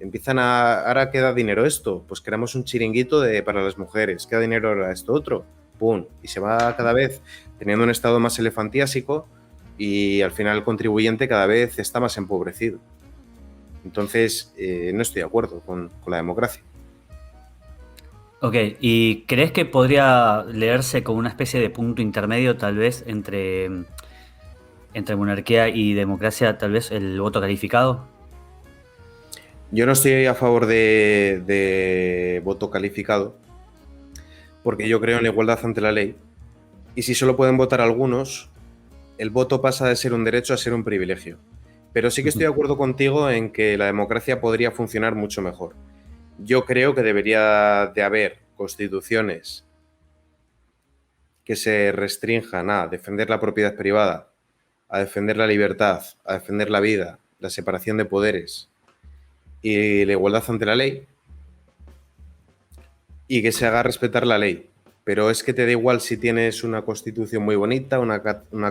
Ahora queda dinero esto, pues queremos un chiringuito para las mujeres, queda dinero ahora esto otro, pum, y se va cada vez teniendo un estado más elefantiásico y al final el contribuyente cada vez está más empobrecido. Entonces, no estoy de acuerdo con la democracia. Ok, ¿y crees que podría leerse como una especie de punto intermedio tal vez entre monarquía y democracia, tal vez el voto calificado? Yo no estoy a favor de voto calificado, porque yo creo en la igualdad ante la ley. Y si solo pueden votar algunos, el voto pasa de ser un derecho a ser un privilegio. Pero sí que estoy de acuerdo contigo en que la democracia podría funcionar mucho mejor. Yo creo que debería de haber constituciones que se restrinjan a defender la propiedad privada, a defender la libertad, a defender la vida, la separación de poderes y la igualdad ante la ley, y que se haga respetar la ley. Pero es que te da igual si tienes una constitución muy bonita, una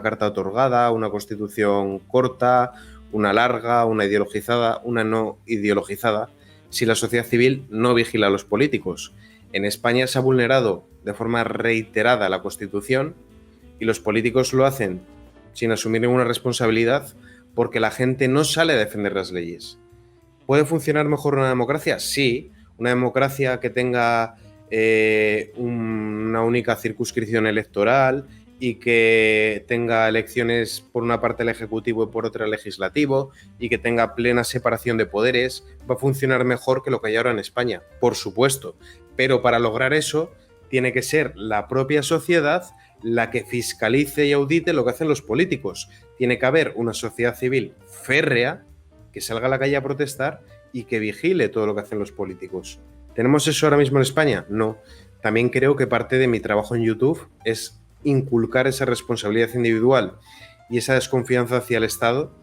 carta otorgada, una constitución corta, una larga, una ideologizada, una no ideologizada, si la sociedad civil no vigila a los políticos. En España se ha vulnerado de forma reiterada la Constitución y los políticos lo hacen sin asumir ninguna responsabilidad porque la gente no sale a defender las leyes. ¿Puede funcionar mejor una democracia? Sí, una democracia que tenga una única circunscripción electoral y que tenga elecciones por una parte el Ejecutivo y por otra el Legislativo y que tenga plena separación de poderes, va a funcionar mejor que lo que hay ahora en España, por supuesto. Pero para lograr eso tiene que ser la propia sociedad la que fiscalice y audite lo que hacen los políticos. Tiene que haber una sociedad civil férrea que salga a la calle a protestar y que vigile todo lo que hacen los políticos. ¿Tenemos eso ahora mismo en España? No. También creo que parte de mi trabajo en YouTube es inculcar esa responsabilidad individual y esa desconfianza hacia el Estado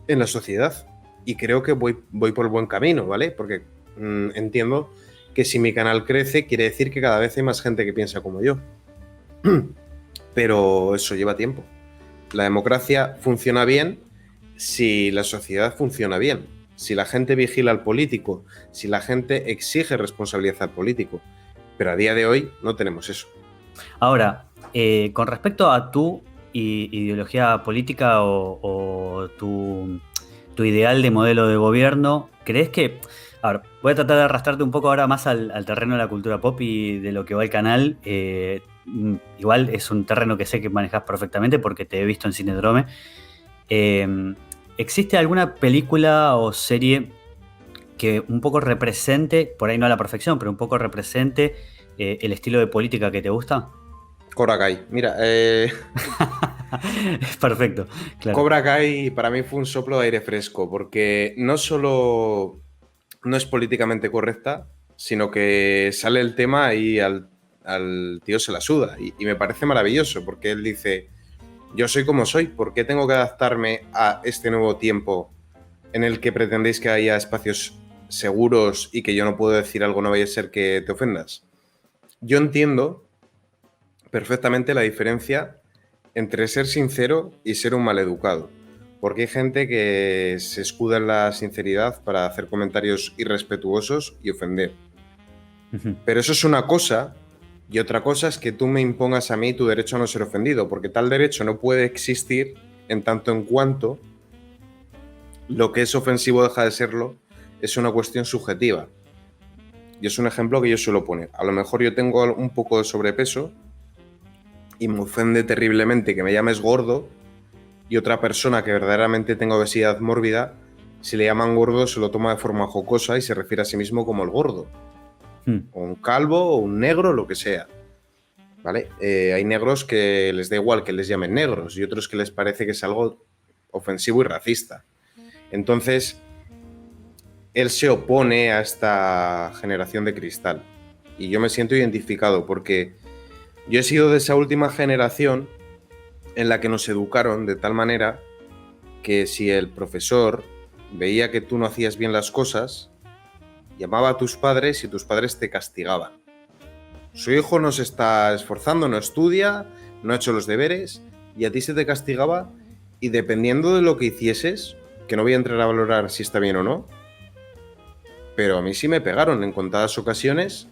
en la sociedad. Y creo que voy por el buen camino, ¿vale? Porque entiendo que si mi canal crece, quiere decir que cada vez hay más gente que piensa como yo. Pero eso lleva tiempo. La democracia funciona bien si la sociedad funciona bien. Si la gente vigila al político, si la gente exige responsabilidad al político. Pero a día de hoy no tenemos eso. Ahora, con respecto a tu ideología política o tu ideal de modelo de gobierno, ¿crees que... A ver, voy a tratar de arrastrarte un poco ahora más al terreno de la cultura pop y de lo que va al canal. Igual es un terreno que sé que manejas perfectamente porque te he visto en Cinedrome. ¿Existe alguna película o serie que un poco represente, por ahí no a la perfección, pero un poco represente el estilo de política que te gusta? Cobra Kai. Mira, Perfecto, claro. Cobra Kai para mí fue un soplo de aire fresco, porque no solo no es políticamente correcta, sino que sale el tema y al tío se la suda. Y me parece maravilloso, porque él dice, yo soy como soy, ¿por qué tengo que adaptarme a este nuevo tiempo en el que pretendéis que haya espacios seguros y que yo no puedo decir algo, no vaya a ser que te ofendas? Yo entiendo perfectamente la diferencia entre ser sincero y ser un maleducado, porque hay gente que se escuda en la sinceridad para hacer comentarios irrespetuosos y ofender. Pero eso es una cosa, y otra cosa es que tú me impongas a mí tu derecho a no ser ofendido, porque tal derecho no puede existir en tanto en cuanto lo que es ofensivo deja de serlo, es una cuestión subjetiva. Y es un ejemplo que yo suelo poner. A lo mejor yo tengo un poco de sobrepeso y me ofende terriblemente que me llames gordo, y otra persona que verdaderamente tenga obesidad mórbida, si le llaman gordo se lo toma de forma jocosa y se refiere a sí mismo como el gordo. O un calvo, o un negro, lo que sea. ¿Vale? Hay negros que les da igual que les llamen negros y otros que les parece que es algo ofensivo y racista. Entonces, él se opone a esta generación de cristal. Y yo me siento identificado porque yo he sido de esa última generación en la que nos educaron de tal manera que si el profesor veía que tú no hacías bien las cosas, llamaba a tus padres y tus padres te castigaban. Su hijo no se está esforzando, no estudia, no ha hecho los deberes y a ti se te castigaba y dependiendo de lo que hicieses, que no voy a entrar a valorar si está bien o no, pero a mí sí me pegaron en contadas ocasiones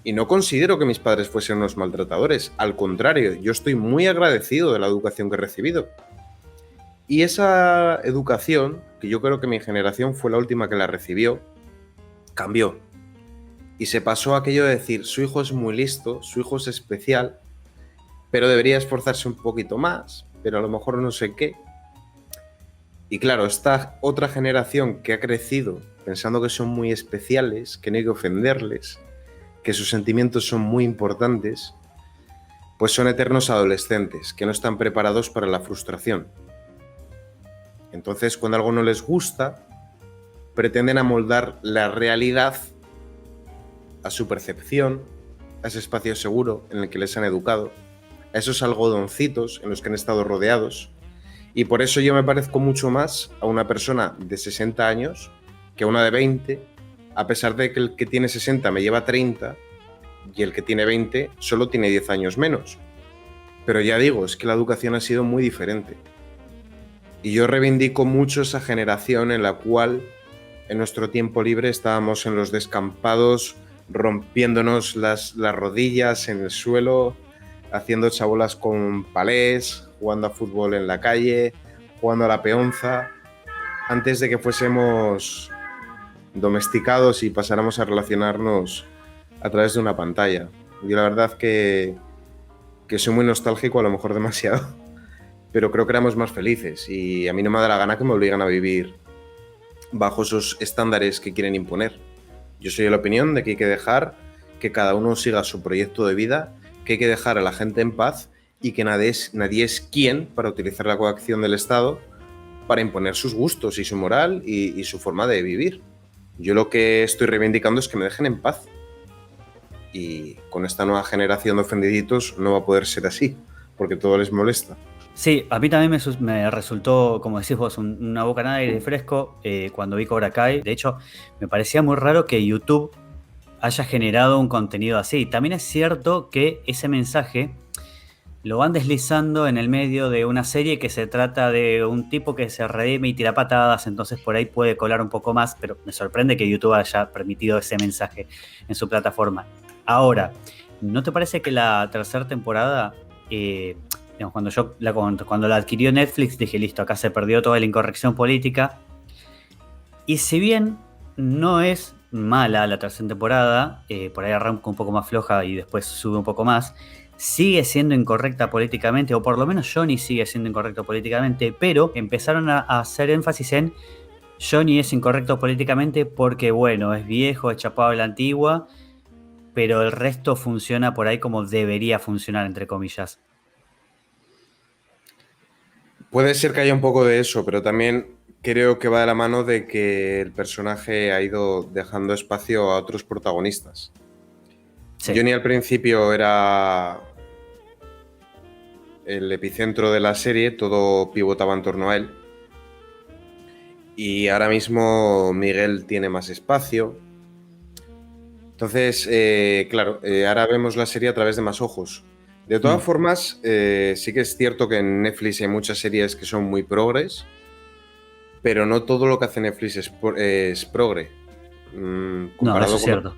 y no considero que mis padres fuesen unos maltratadores. Al contrario, yo estoy muy agradecido de la educación que he recibido. Y esa educación, que yo creo que mi generación fue la última que la recibió, cambió. Y se pasó a aquello de decir, su hijo es muy listo, su hijo es especial, pero debería esforzarse un poquito más, pero a lo mejor no sé qué. Y claro, esta otra generación que ha crecido pensando que son muy especiales, que no hay que ofenderles, que sus sentimientos son muy importantes, pues son eternos adolescentes, que no están preparados para la frustración. Entonces, cuando algo no les gusta, pretenden amoldar la realidad a su percepción, a ese espacio seguro en el que les han educado, a esos algodoncitos en los que han estado rodeados. Y por eso yo me parezco mucho más a una persona de 60 años que a una de 20, a pesar de que el que tiene 60 me lleva 30 y el que tiene 20 solo tiene 10 años menos. Pero ya digo, es que la educación ha sido muy diferente. Y yo reivindico mucho esa generación en la cual en nuestro tiempo libre estábamos en los descampados rompiéndonos las rodillas en el suelo, haciendo chabolas con palés, jugando a fútbol en la calle, jugando a la peonza, antes de que fuésemos domesticados y pasáramos a relacionarnos a través de una pantalla. Yo la verdad que soy muy nostálgico, a lo mejor demasiado, pero creo que éramos más felices y a mí no me da la gana que me obligan a vivir bajo esos estándares que quieren imponer. Yo soy de la opinión de que hay que dejar que cada uno siga su proyecto de vida, que hay que dejar a la gente en paz y que nadie es quien para utilizar la coacción del Estado para imponer sus gustos y su moral y su forma de vivir. Yo lo que estoy reivindicando es que me dejen en paz. Y con esta nueva generación de ofendiditos no va a poder ser así, porque todo les molesta. Sí, a mí también me resultó, como decís vos, una bocanada de aire fresco cuando vi Cobra Kai. De hecho, me parecía muy raro que YouTube haya generado un contenido así. También es cierto que ese mensaje lo van deslizando en el medio de una serie que se trata de un tipo que se redime y tira patadas, entonces por ahí puede colar un poco más, pero me sorprende que YouTube haya permitido ese mensaje en su plataforma. Ahora, ¿no te parece que la tercera temporada, digamos, cuando la adquirió Netflix, dije, listo, acá se perdió toda la incorrección política? Y si bien no es mala la tercera temporada, por ahí arranca un poco más floja y después sube un poco más, sigue siendo incorrecta políticamente, o por lo menos Johnny sigue siendo incorrecto políticamente, pero empezaron a hacer énfasis en Johnny es incorrecto políticamente porque, bueno, es viejo, es chapado de la antigua, pero el resto funciona por ahí como debería funcionar, entre comillas. Puede ser que haya un poco de eso, pero también creo que va de la mano de que el personaje ha ido dejando espacio a otros protagonistas. Sí. Johnny al principio era el epicentro de la serie, todo pivotaba en torno a él. Y ahora mismo Miguel tiene más espacio. Entonces, claro, ahora vemos la serie a través de más ojos. De todas formas, sí que es cierto que en Netflix hay muchas series que son muy progres, pero no todo lo que hace Netflix es progre. No, eso es cierto.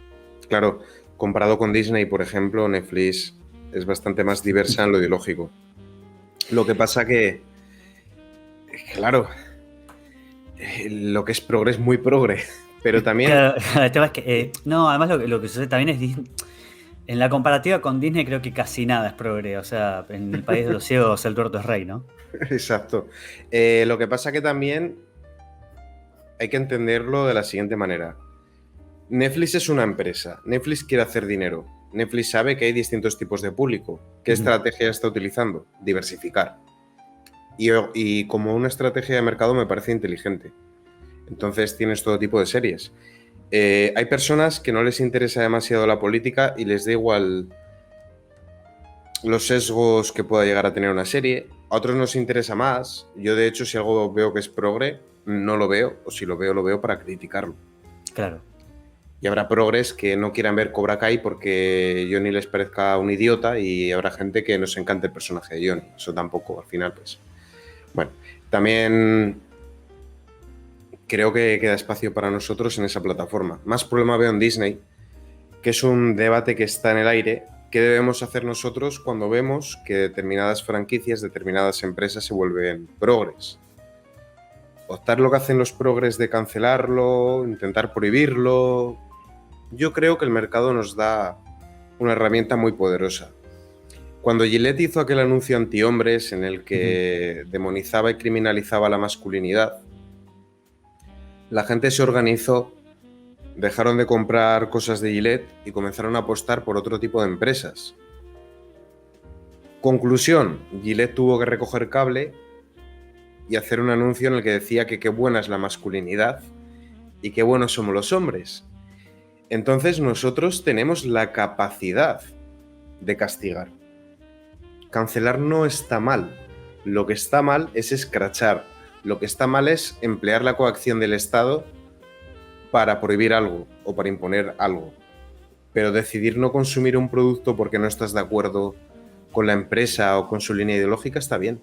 Claro, comparado con Disney, por ejemplo, Netflix es bastante más diversa en lo ideológico. Lo que pasa que, claro, lo que es progre es muy progre, pero también... Claro, el tema es que, no, además lo que sucede también es Disney. En la comparativa con Disney creo que casi nada es progre. O sea, en el país de los ciegos el tuerto es rey, ¿no? Exacto. Lo que pasa que también hay que entenderlo de la siguiente manera. Netflix es una empresa. Netflix quiere hacer dinero. Netflix sabe que hay distintos tipos de público. ¿Qué estrategia está utilizando? Diversificar. Y como una estrategia de mercado me parece inteligente. Entonces tienes todo tipo de series. Hay personas que no les interesa demasiado la política y les da igual los sesgos que pueda llegar a tener una serie. A otros nos interesa más. Yo, de hecho, si algo veo que es progre, no lo veo, o si lo veo para criticarlo. Claro. Y habrá progres que no quieran ver Cobra Kai porque Johnny les parezca un idiota, y habrá gente que nos encante el personaje de Johnny. Eso tampoco, al final, pues... Bueno, también creo que queda espacio para nosotros en esa plataforma. Más problema veo en Disney, que es un debate que está en el aire. ¿Qué debemos hacer nosotros cuando vemos que determinadas franquicias, determinadas empresas se vuelven progres? Optar lo que hacen los progres de cancelarlo, intentar prohibirlo. Yo creo que el mercado nos da una herramienta muy poderosa. Cuando Gillette hizo aquel anuncio antihombres en el que demonizaba y criminalizaba la masculinidad, la gente se organizó, dejaron de comprar cosas de Gillette y comenzaron a apostar por otro tipo de empresas. Conclusión, Gillette tuvo que recoger cable y hacer un anuncio en el que decía que qué buena es la masculinidad y qué buenos somos los hombres. Entonces nosotros tenemos la capacidad de castigar. Cancelar no está mal. Lo que está mal es escrachar. Lo que está mal es emplear la coacción del Estado para prohibir algo o para imponer algo. Pero decidir no consumir un producto porque no estás de acuerdo con la empresa o con su línea ideológica está bien.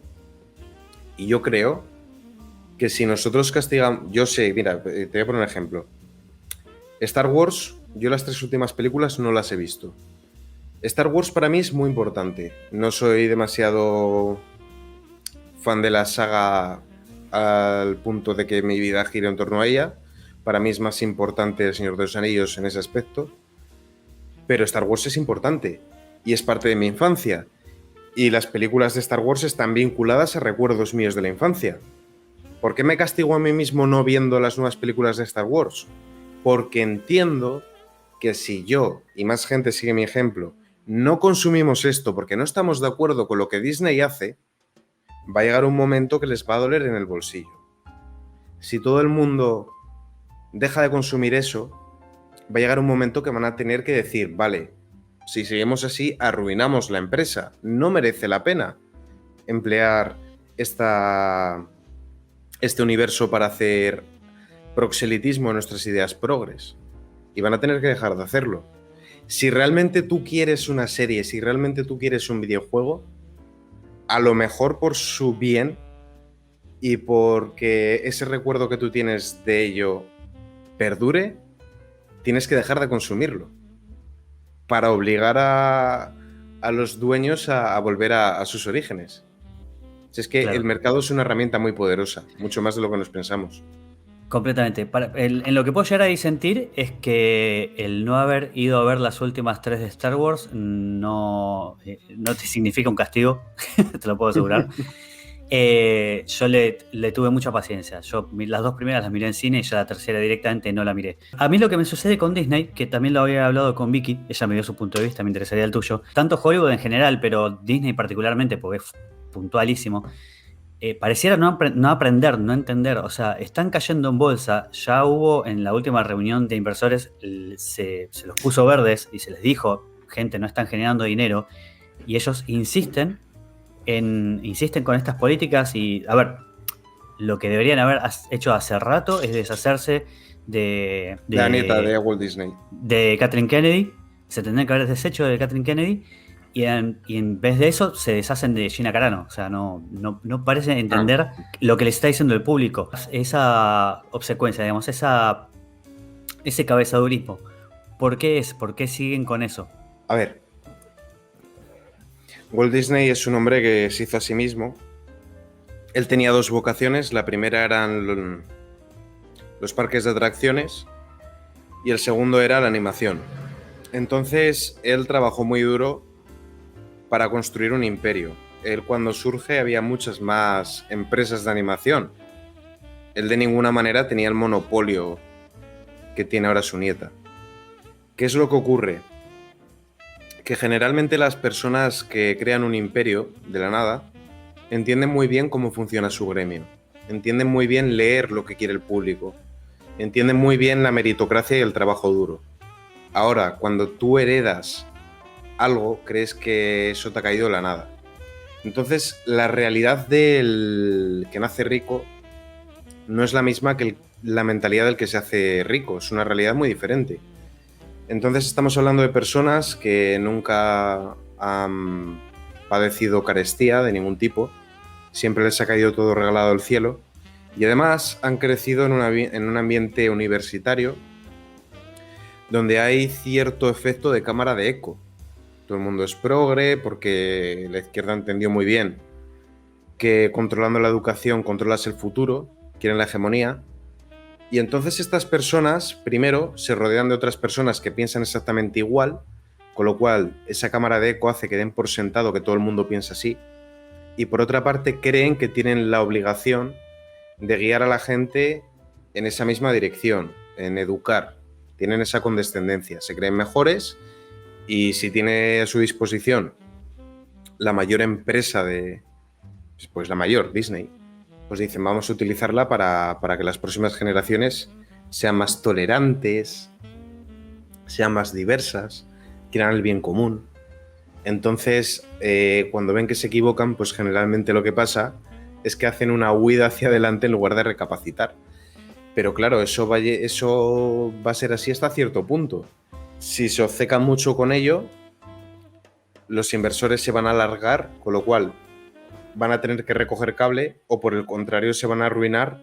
Y yo creo que si nosotros castigamos... Yo sé, mira, te voy a poner un ejemplo. Star Wars, yo las 3 últimas películas no las he visto. Star Wars para mí es muy importante. No soy demasiado fan de la saga al punto de que mi vida gire en torno a ella. Para mí es más importante El Señor de los Anillos en ese aspecto. Pero Star Wars es importante y es parte de mi infancia. Y las películas de Star Wars están vinculadas a recuerdos míos de la infancia. ¿Por qué me castigo a mí mismo no viendo las nuevas películas de Star Wars? Porque entiendo que si yo, y más gente sigue mi ejemplo, no consumimos esto porque no estamos de acuerdo con lo que Disney hace, va a llegar un momento que les va a doler en el bolsillo. Si todo el mundo deja de consumir eso, va a llegar un momento que van a tener que decir, vale, si seguimos así, arruinamos la empresa. No merece la pena emplear este universo para hacer proxelitismo en nuestras ideas progres. Y van a tener que dejar de hacerlo. Si realmente tú quieres una serie, si realmente tú quieres un videojuego, a lo mejor por su bien y porque ese recuerdo que tú tienes de ello perdure, tienes que dejar de consumirlo para obligar a los dueños a volver a sus orígenes. Si es que claro, el mercado es una herramienta muy poderosa, mucho más de lo que nos pensamos. Completamente. En lo que puedo llegar a disentir es que el no haber ido a ver las últimas 3 de Star Wars no te significa un castigo, te lo puedo asegurar. Yo le tuve mucha paciencia. Yo las 2 primeras las miré en cine y ya la tercera directamente no la miré. A mí lo que me sucede con Disney, que también lo había hablado con Vicky, ella me dio su punto de vista, me interesaría el tuyo. Tanto Hollywood en general, pero Disney particularmente, porque es puntualísimo. Pareciera no aprender, no entender. O sea, están cayendo en bolsa. Ya hubo en la última reunión de inversores, se los puso verdes y se les dijo, gente, no están generando dinero. Y ellos insisten con estas políticas. Y, a ver, lo que deberían haber hecho hace rato es deshacerse de la nieta de Walt Disney. De Kathleen Kennedy. Se tendrían que haber deshecho de Kathleen Kennedy. Y en vez de eso se deshacen de Gina Carano. O sea, no parece entender lo que les está diciendo el público. Esa obsecuencia, digamos, ese cabezadurismo. ¿Por qué siguen con eso? A ver, Walt Disney es un hombre que se hizo a sí mismo. Él tenía 2 vocaciones. La primera eran los parques de atracciones y el segundo era la animación. Entonces, él trabajó muy duro para construir un imperio. Él, cuando surge, había muchas más empresas de animación. Él de ninguna manera tenía el monopolio que tiene ahora su nieta. ¿Qué es lo que ocurre? Que generalmente las personas que crean un imperio de la nada entienden muy bien cómo funciona su gremio. Entienden muy bien leer lo que quiere el público. Entienden muy bien la meritocracia y el trabajo duro. Ahora, cuando tú heredas algo, crees que eso te ha caído de la nada. Entonces, la realidad del que nace rico no es la misma que la mentalidad del que se hace rico, es una realidad muy diferente. Entonces estamos hablando de personas que nunca han padecido carestía de ningún tipo, siempre les ha caído todo regalado del cielo y además han crecido en un ambiente universitario donde hay cierto efecto de cámara de eco. Todo el mundo es progre porque la izquierda entendió muy bien que controlando la educación controlas el futuro, quieren la hegemonía. Y entonces estas personas, primero, se rodean de otras personas que piensan exactamente igual, con lo cual esa cámara de eco hace que den por sentado que todo el mundo piensa así. Y por otra parte, creen que tienen la obligación de guiar a la gente en esa misma dirección, en educar. Tienen esa condescendencia, se creen mejores y si tiene a su disposición la mayor empresa pues la mayor, Disney, pues dicen, vamos a utilizarla para que las próximas generaciones sean más tolerantes, sean más diversas, quieran el bien común. Entonces, cuando ven que se equivocan, pues generalmente lo que pasa es que hacen una huida hacia adelante en lugar de recapacitar. Pero claro, eso va a ser así hasta cierto punto. Si se obcecan mucho con ello, los inversores se van a alargar, con lo cual van a tener que recoger cable o por el contrario se van a arruinar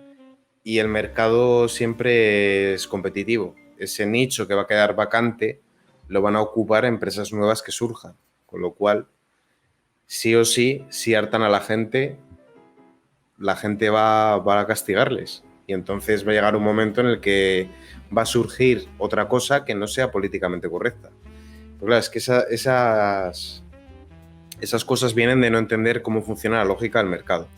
y el mercado siempre es competitivo. Ese nicho que va a quedar vacante lo van a ocupar empresas nuevas que surjan, con lo cual sí o sí, si hartan a la gente va a castigarles y entonces va a llegar un momento en el que va a surgir otra cosa que no sea políticamente correcta. Pero claro, es que esas cosas vienen de no entender cómo funciona la lógica del mercado.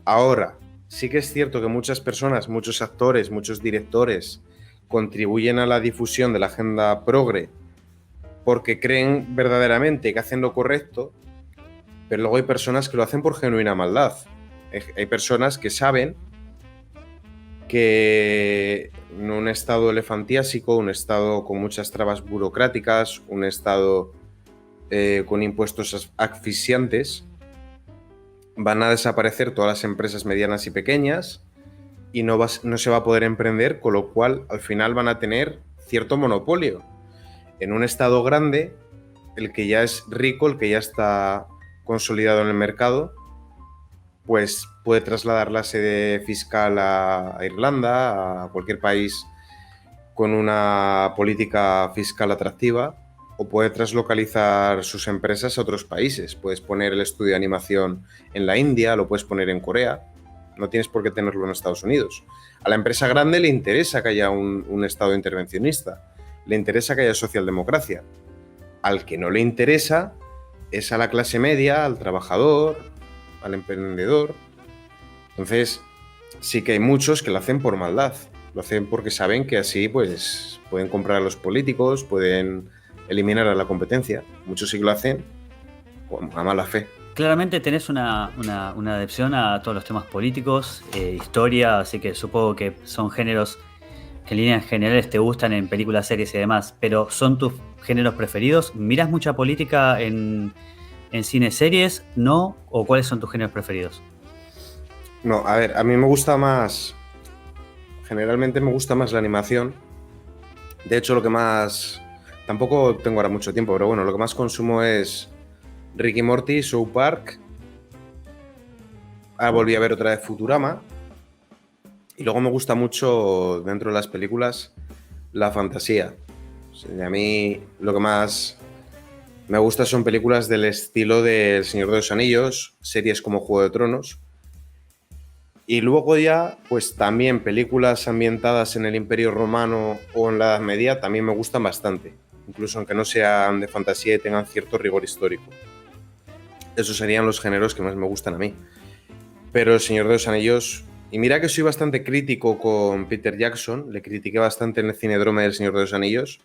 Ahora, sí que es cierto que muchas personas, muchos actores, muchos directores contribuyen a la difusión de la agenda progre porque creen verdaderamente que hacen lo correcto, pero luego hay personas que lo hacen por genuina maldad. Hay personas que saben que en un estado elefantiásico, un estado con muchas trabas burocráticas, un estado con impuestos asfixiantes, van a desaparecer todas las empresas medianas y pequeñas y no se va a poder emprender, con lo cual al final van a tener cierto monopolio. En un estado grande, el que ya es rico, el que ya está consolidado en el mercado, pues puede trasladar la sede fiscal a Irlanda, a cualquier país con una política fiscal atractiva, o puede traslocalizar sus empresas a otros países. Puedes poner el estudio de animación en la India, lo puedes poner en Corea, no tienes por qué tenerlo en Estados Unidos. A la empresa grande le interesa que haya un Estado intervencionista, le interesa que haya socialdemocracia. Al que no le interesa es a la clase media, al trabajador, al emprendedor. Entonces, sí que hay muchos que lo hacen por maldad, lo hacen porque saben que así pues pueden comprar a los políticos, pueden eliminar a la competencia. Muchos sí que lo hacen a mala fe. Claramente tenés una adepción a todos los temas políticos, historia, así que supongo que son géneros que en líneas generales te gustan en películas, series y demás, pero ¿son tus géneros preferidos? ¿Miras mucha política en cine, series? ¿No? ¿O cuáles son tus géneros preferidos? No, a ver, a mí me gusta más, generalmente me gusta más la animación. De hecho, lo que más, tampoco tengo ahora mucho tiempo, pero bueno, lo que más consumo es Rick y Morty, South Park. Ahora volví a ver otra vez Futurama. Y luego me gusta mucho, dentro de las películas, la fantasía. O sea, a mí lo que más me gusta son películas del estilo de El Señor de los Anillos, series como Juego de Tronos. Y luego ya, pues también películas ambientadas en el Imperio Romano o en la Edad Media también me gustan bastante. Incluso aunque no sean de fantasía y tengan cierto rigor histórico. Esos serían los géneros que más me gustan a mí. Pero El Señor de los Anillos... Y mira que soy bastante crítico con Peter Jackson, le critiqué bastante en el Cinedrome del Señor de los Anillos,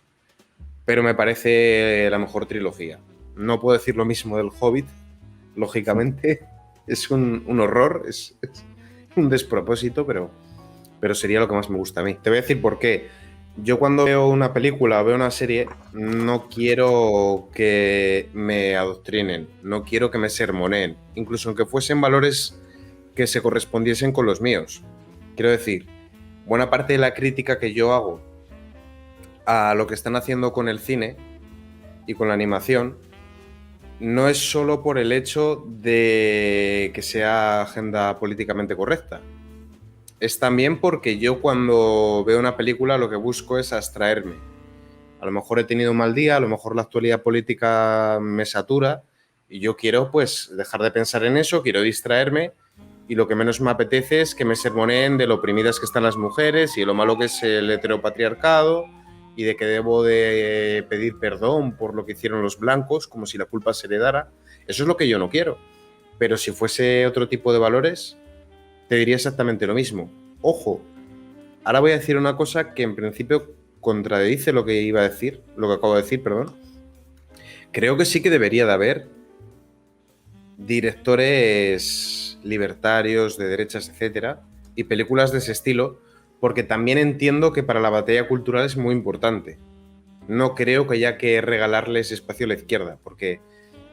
pero me parece la mejor trilogía. No puedo decir lo mismo del Hobbit, lógicamente, es un horror, es un despropósito, pero sería lo que más me gusta a mí. Te voy a decir por qué. Yo cuando veo una película o veo una serie, no quiero que me adoctrinen, no quiero que me sermoneen, incluso aunque fuesen valores que se correspondiesen con los míos. Quiero decir, buena parte de la crítica que yo hago a lo que están haciendo con el cine y con la animación no es solo por el hecho de que sea agenda políticamente correcta. Es también porque yo cuando veo una película lo que busco es abstraerme. A lo mejor he tenido un mal día, a lo mejor la actualidad política me satura y yo quiero pues dejar de pensar en eso, quiero distraerme y lo que menos me apetece es que me sermoneen de lo oprimidas que están las mujeres y de lo malo que es el heteropatriarcado y de que debo de pedir perdón por lo que hicieron los blancos, como si la culpa se heredara. Eso es lo que yo no quiero. Pero si fuese otro tipo de valores, te diría exactamente lo mismo. Ojo, ahora voy a decir una cosa que en principio contradice lo que iba a decir, lo que acabo de decir, perdón. Creo que sí que debería de haber directores libertarios, de derechas, etcétera, y películas de ese estilo, porque también entiendo que para la batalla cultural es muy importante. No creo que haya que regalarles espacio a la izquierda, porque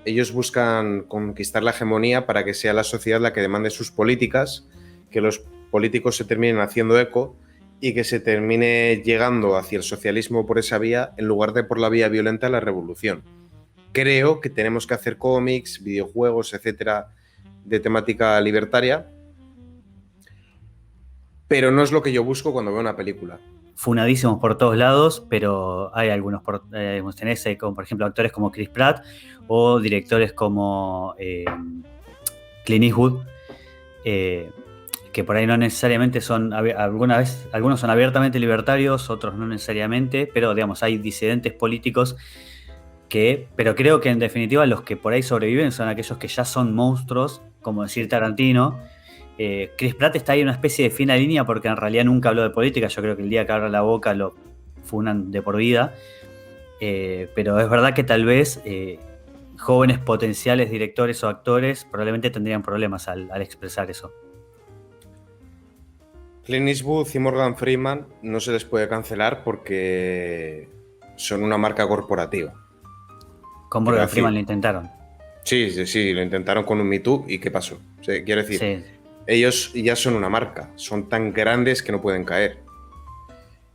ellos buscan conquistar la hegemonía para que sea la sociedad la que demande sus políticas, que los políticos se terminen haciendo eco y que se termine llegando hacia el socialismo por esa vía en lugar de por la vía violenta de la revolución. Creo que tenemos que hacer cómics, videojuegos, etcétera, de temática libertaria, pero no es lo que yo busco cuando veo una película. Funadísimos por todos lados, pero hay algunos, tenés como por ejemplo actores como Chris Pratt o directores como Clint Eastwood, que por ahí no necesariamente son, algunos son abiertamente libertarios, otros no necesariamente, pero digamos, hay disidentes políticos pero creo que en definitiva los que por ahí sobreviven son aquellos que ya son monstruos, como decir Tarantino. Chris Pratt está ahí en una especie de fina línea porque en realidad nunca habló de política. Yo creo que el día que abra la boca lo funan de por vida. Pero es verdad que tal vez jóvenes potenciales directores o actores probablemente tendrían problemas al expresar eso. Clint Eastwood y Morgan Freeman no se les puede cancelar porque son una marca corporativa. Con Morgan Freeman lo intentaron. Sí, lo intentaron con un Me Too y ¿qué pasó? O sea, quiero decir, Sí. Ellos ya son una marca, son tan grandes que no pueden caer.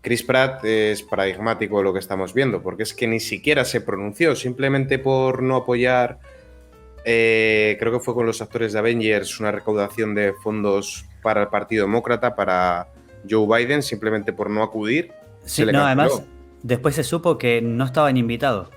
Chris Pratt es paradigmático de lo que estamos viendo, porque es que ni siquiera se pronunció, simplemente por no apoyar, creo que fue con los actores de Avengers, una recaudación de fondos para el Partido Demócrata, para Joe Biden, simplemente por no acudir. Sí, no, además, después se supo que no estaban invitados.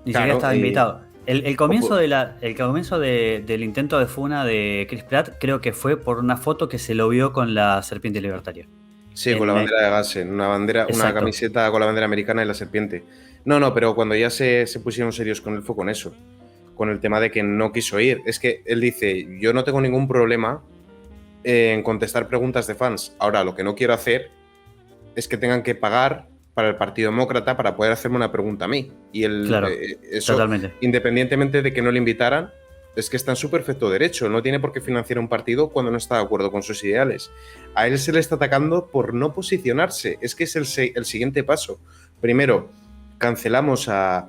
Ni siquiera estaba invitado. El comienzo del intento de funa de Chris Pratt creo que fue por una foto que se lo vio con la serpiente libertaria. Sí, con la bandera de Gassen, una camiseta con la bandera americana y la serpiente. No, pero cuando ya se pusieron serios con él fue con eso, con el tema de que no quiso ir. Es que él dice, yo no tengo ningún problema en contestar preguntas de fans. Ahora, lo que no quiero hacer es que tengan que pagar para el Partido Demócrata para poder hacerme una pregunta a mí. Y claro, eso, totalmente. Independientemente de que no le invitaran, es que está en su perfecto derecho. No tiene por qué financiar un partido cuando no está de acuerdo con sus ideales. A él se le está atacando por no posicionarse. Es que es el siguiente paso. Primero, cancelamos a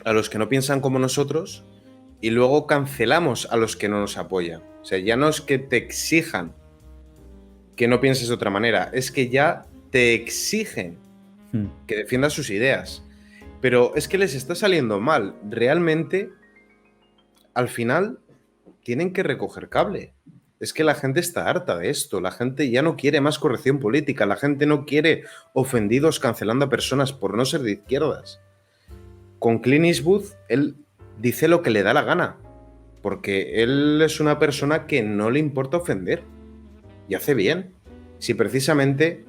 los que no piensan como nosotros y luego cancelamos a los que no nos apoyan. O sea, ya no es que te exijan que no pienses de otra manera, es que ya te exigen que defiendan sus ideas. Pero es que les está saliendo mal. Realmente, al final, tienen que recoger cable. Es que la gente está harta de esto. La gente ya no quiere más corrección política. La gente no quiere ofendidos cancelando a personas por no ser de izquierdas. Con Clint Eastwood, él dice lo que le da la gana. Porque él es una persona que no le importa ofender. Y hace bien. Si precisamente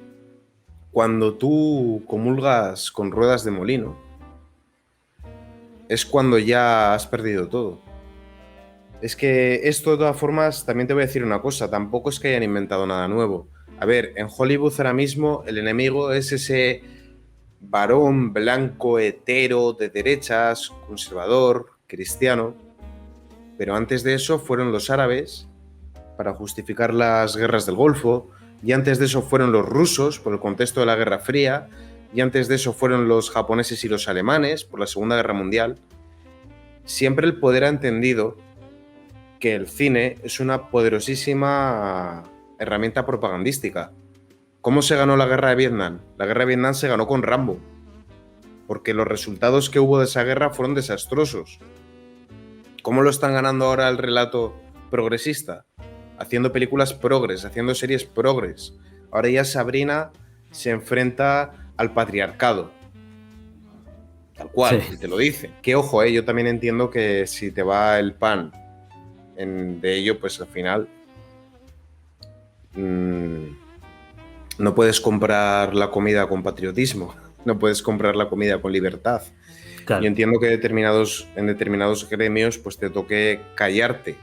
cuando tú comulgas con ruedas de molino, es cuando ya has perdido todo. Es que esto, de todas formas, también te voy a decir una cosa, tampoco es que hayan inventado nada nuevo. A ver, en Hollywood ahora mismo el enemigo es ese varón blanco, hetero, de derechas, conservador, cristiano. Pero antes de eso fueron los árabes, para justificar las guerras del Golfo, y antes de eso fueron los rusos, por el contexto de la Guerra Fría, y antes de eso fueron los japoneses y los alemanes, por la Segunda Guerra Mundial. Siempre el poder ha entendido que el cine es una poderosísima herramienta propagandística. ¿Cómo se ganó la guerra de Vietnam? La guerra de Vietnam se ganó con Rambo, porque los resultados que hubo de esa guerra fueron desastrosos. ¿Cómo lo están ganando ahora el relato progresista? Haciendo películas progres, haciendo series progres. Ahora ya Sabrina se enfrenta al patriarcado. Tal Sí, cual, y te lo dice. Que ojo, yo también entiendo que si te va el pan de ello, pues al final no puedes comprar la comida con patriotismo, no puedes comprar la comida con libertad. Yo claro. entiendo que en determinados gremios pues te toque callarte,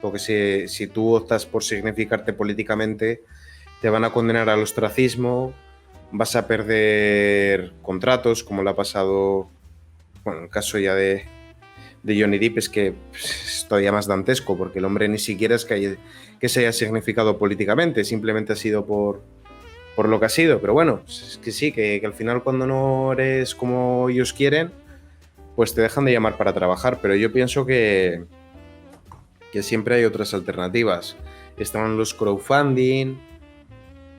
porque si tú optas por significarte políticamente, te van a condenar al ostracismo, vas a perder contratos, como le ha pasado, bueno, en el caso ya de Johnny Depp es que es todavía más dantesco, porque el hombre ni siquiera es que se haya significado políticamente, simplemente ha sido por lo que ha sido, pero bueno, es que sí, que al final cuando no eres como ellos quieren, pues te dejan de llamar para trabajar, pero yo pienso que siempre hay otras alternativas. Están los crowdfunding,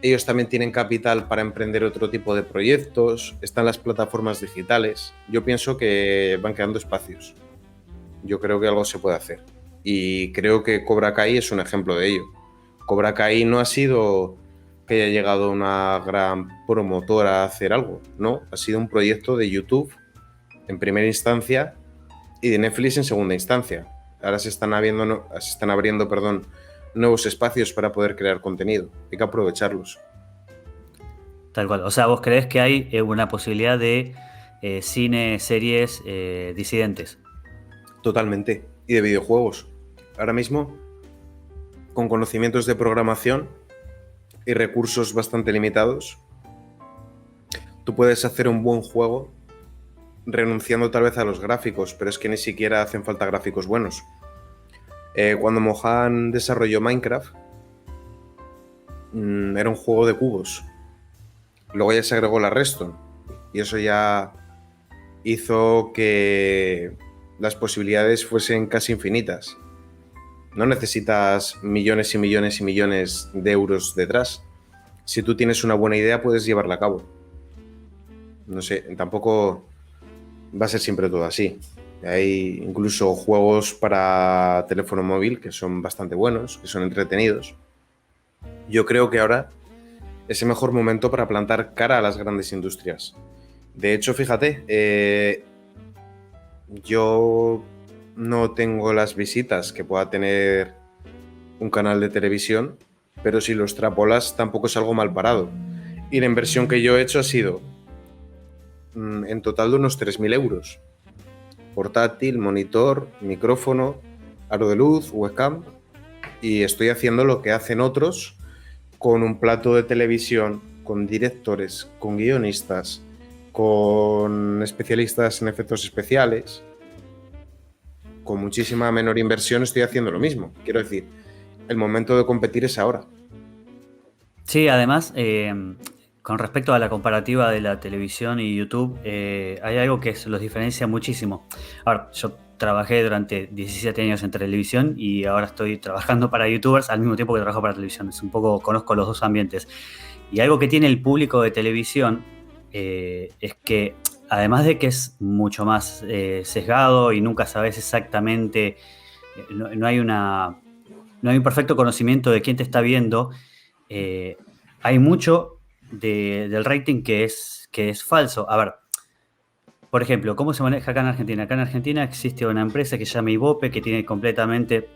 ellos también tienen capital para emprender otro tipo de proyectos, están las plataformas digitales. Yo pienso que van quedando espacios. Yo creo que algo se puede hacer. Y creo que Cobra Kai es un ejemplo de ello. Cobra Kai no ha sido que haya llegado una gran promotora a hacer algo, no, ha sido un proyecto de YouTube en primera instancia y de Netflix en segunda instancia. Ahora se están abriendo, nuevos espacios para poder crear contenido. Hay que aprovecharlos. Tal cual. O sea, ¿vos creés que hay una posibilidad de cine, series disidentes? Totalmente. Y de videojuegos. Ahora mismo, con conocimientos de programación y recursos bastante limitados, tú puedes hacer un buen juego renunciando tal vez a los gráficos, pero es que ni siquiera hacen falta gráficos buenos. Cuando Mohan desarrolló Minecraft, era un juego de cubos. Luego ya se agregó la redstone y eso ya hizo que las posibilidades fuesen casi infinitas. No necesitas millones y millones y millones de euros detrás. Si tú tienes una buena idea, puedes llevarla a cabo. No sé, tampoco va a ser siempre todo así. Hay incluso juegos para teléfono móvil que son bastante buenos, que son entretenidos. Yo creo que ahora es el mejor momento para plantar cara a las grandes industrias. De hecho, fíjate, yo no tengo las visitas que pueda tener un canal de televisión, pero si lo extrapolas tampoco es algo mal parado. Y la inversión que yo he hecho ha sido en total de unos 3.000 euros. Portátil, monitor, micrófono, aro de luz, webcam, y estoy haciendo lo que hacen otros con un plato de televisión, con directores, con guionistas, con especialistas en efectos especiales. Con muchísima menor inversión estoy haciendo lo mismo. Quiero decir, el momento de competir es ahora. Sí, además, con respecto a la comparativa de la televisión y YouTube, hay algo que los diferencia muchísimo. Ahora, yo trabajé durante 17 años en televisión y ahora estoy trabajando para YouTubers al mismo tiempo que trabajo para televisión. Es un poco, conozco los dos ambientes. Y algo que tiene el público de televisión es que, además de que es mucho más sesgado y nunca sabes exactamente, no hay no hay un perfecto conocimiento de quién te está viendo. Hay mucho del rating que es falso. A ver, por ejemplo, ¿cómo se maneja acá en Argentina? Acá en Argentina existe una empresa que se llama Ibope, que tiene completamente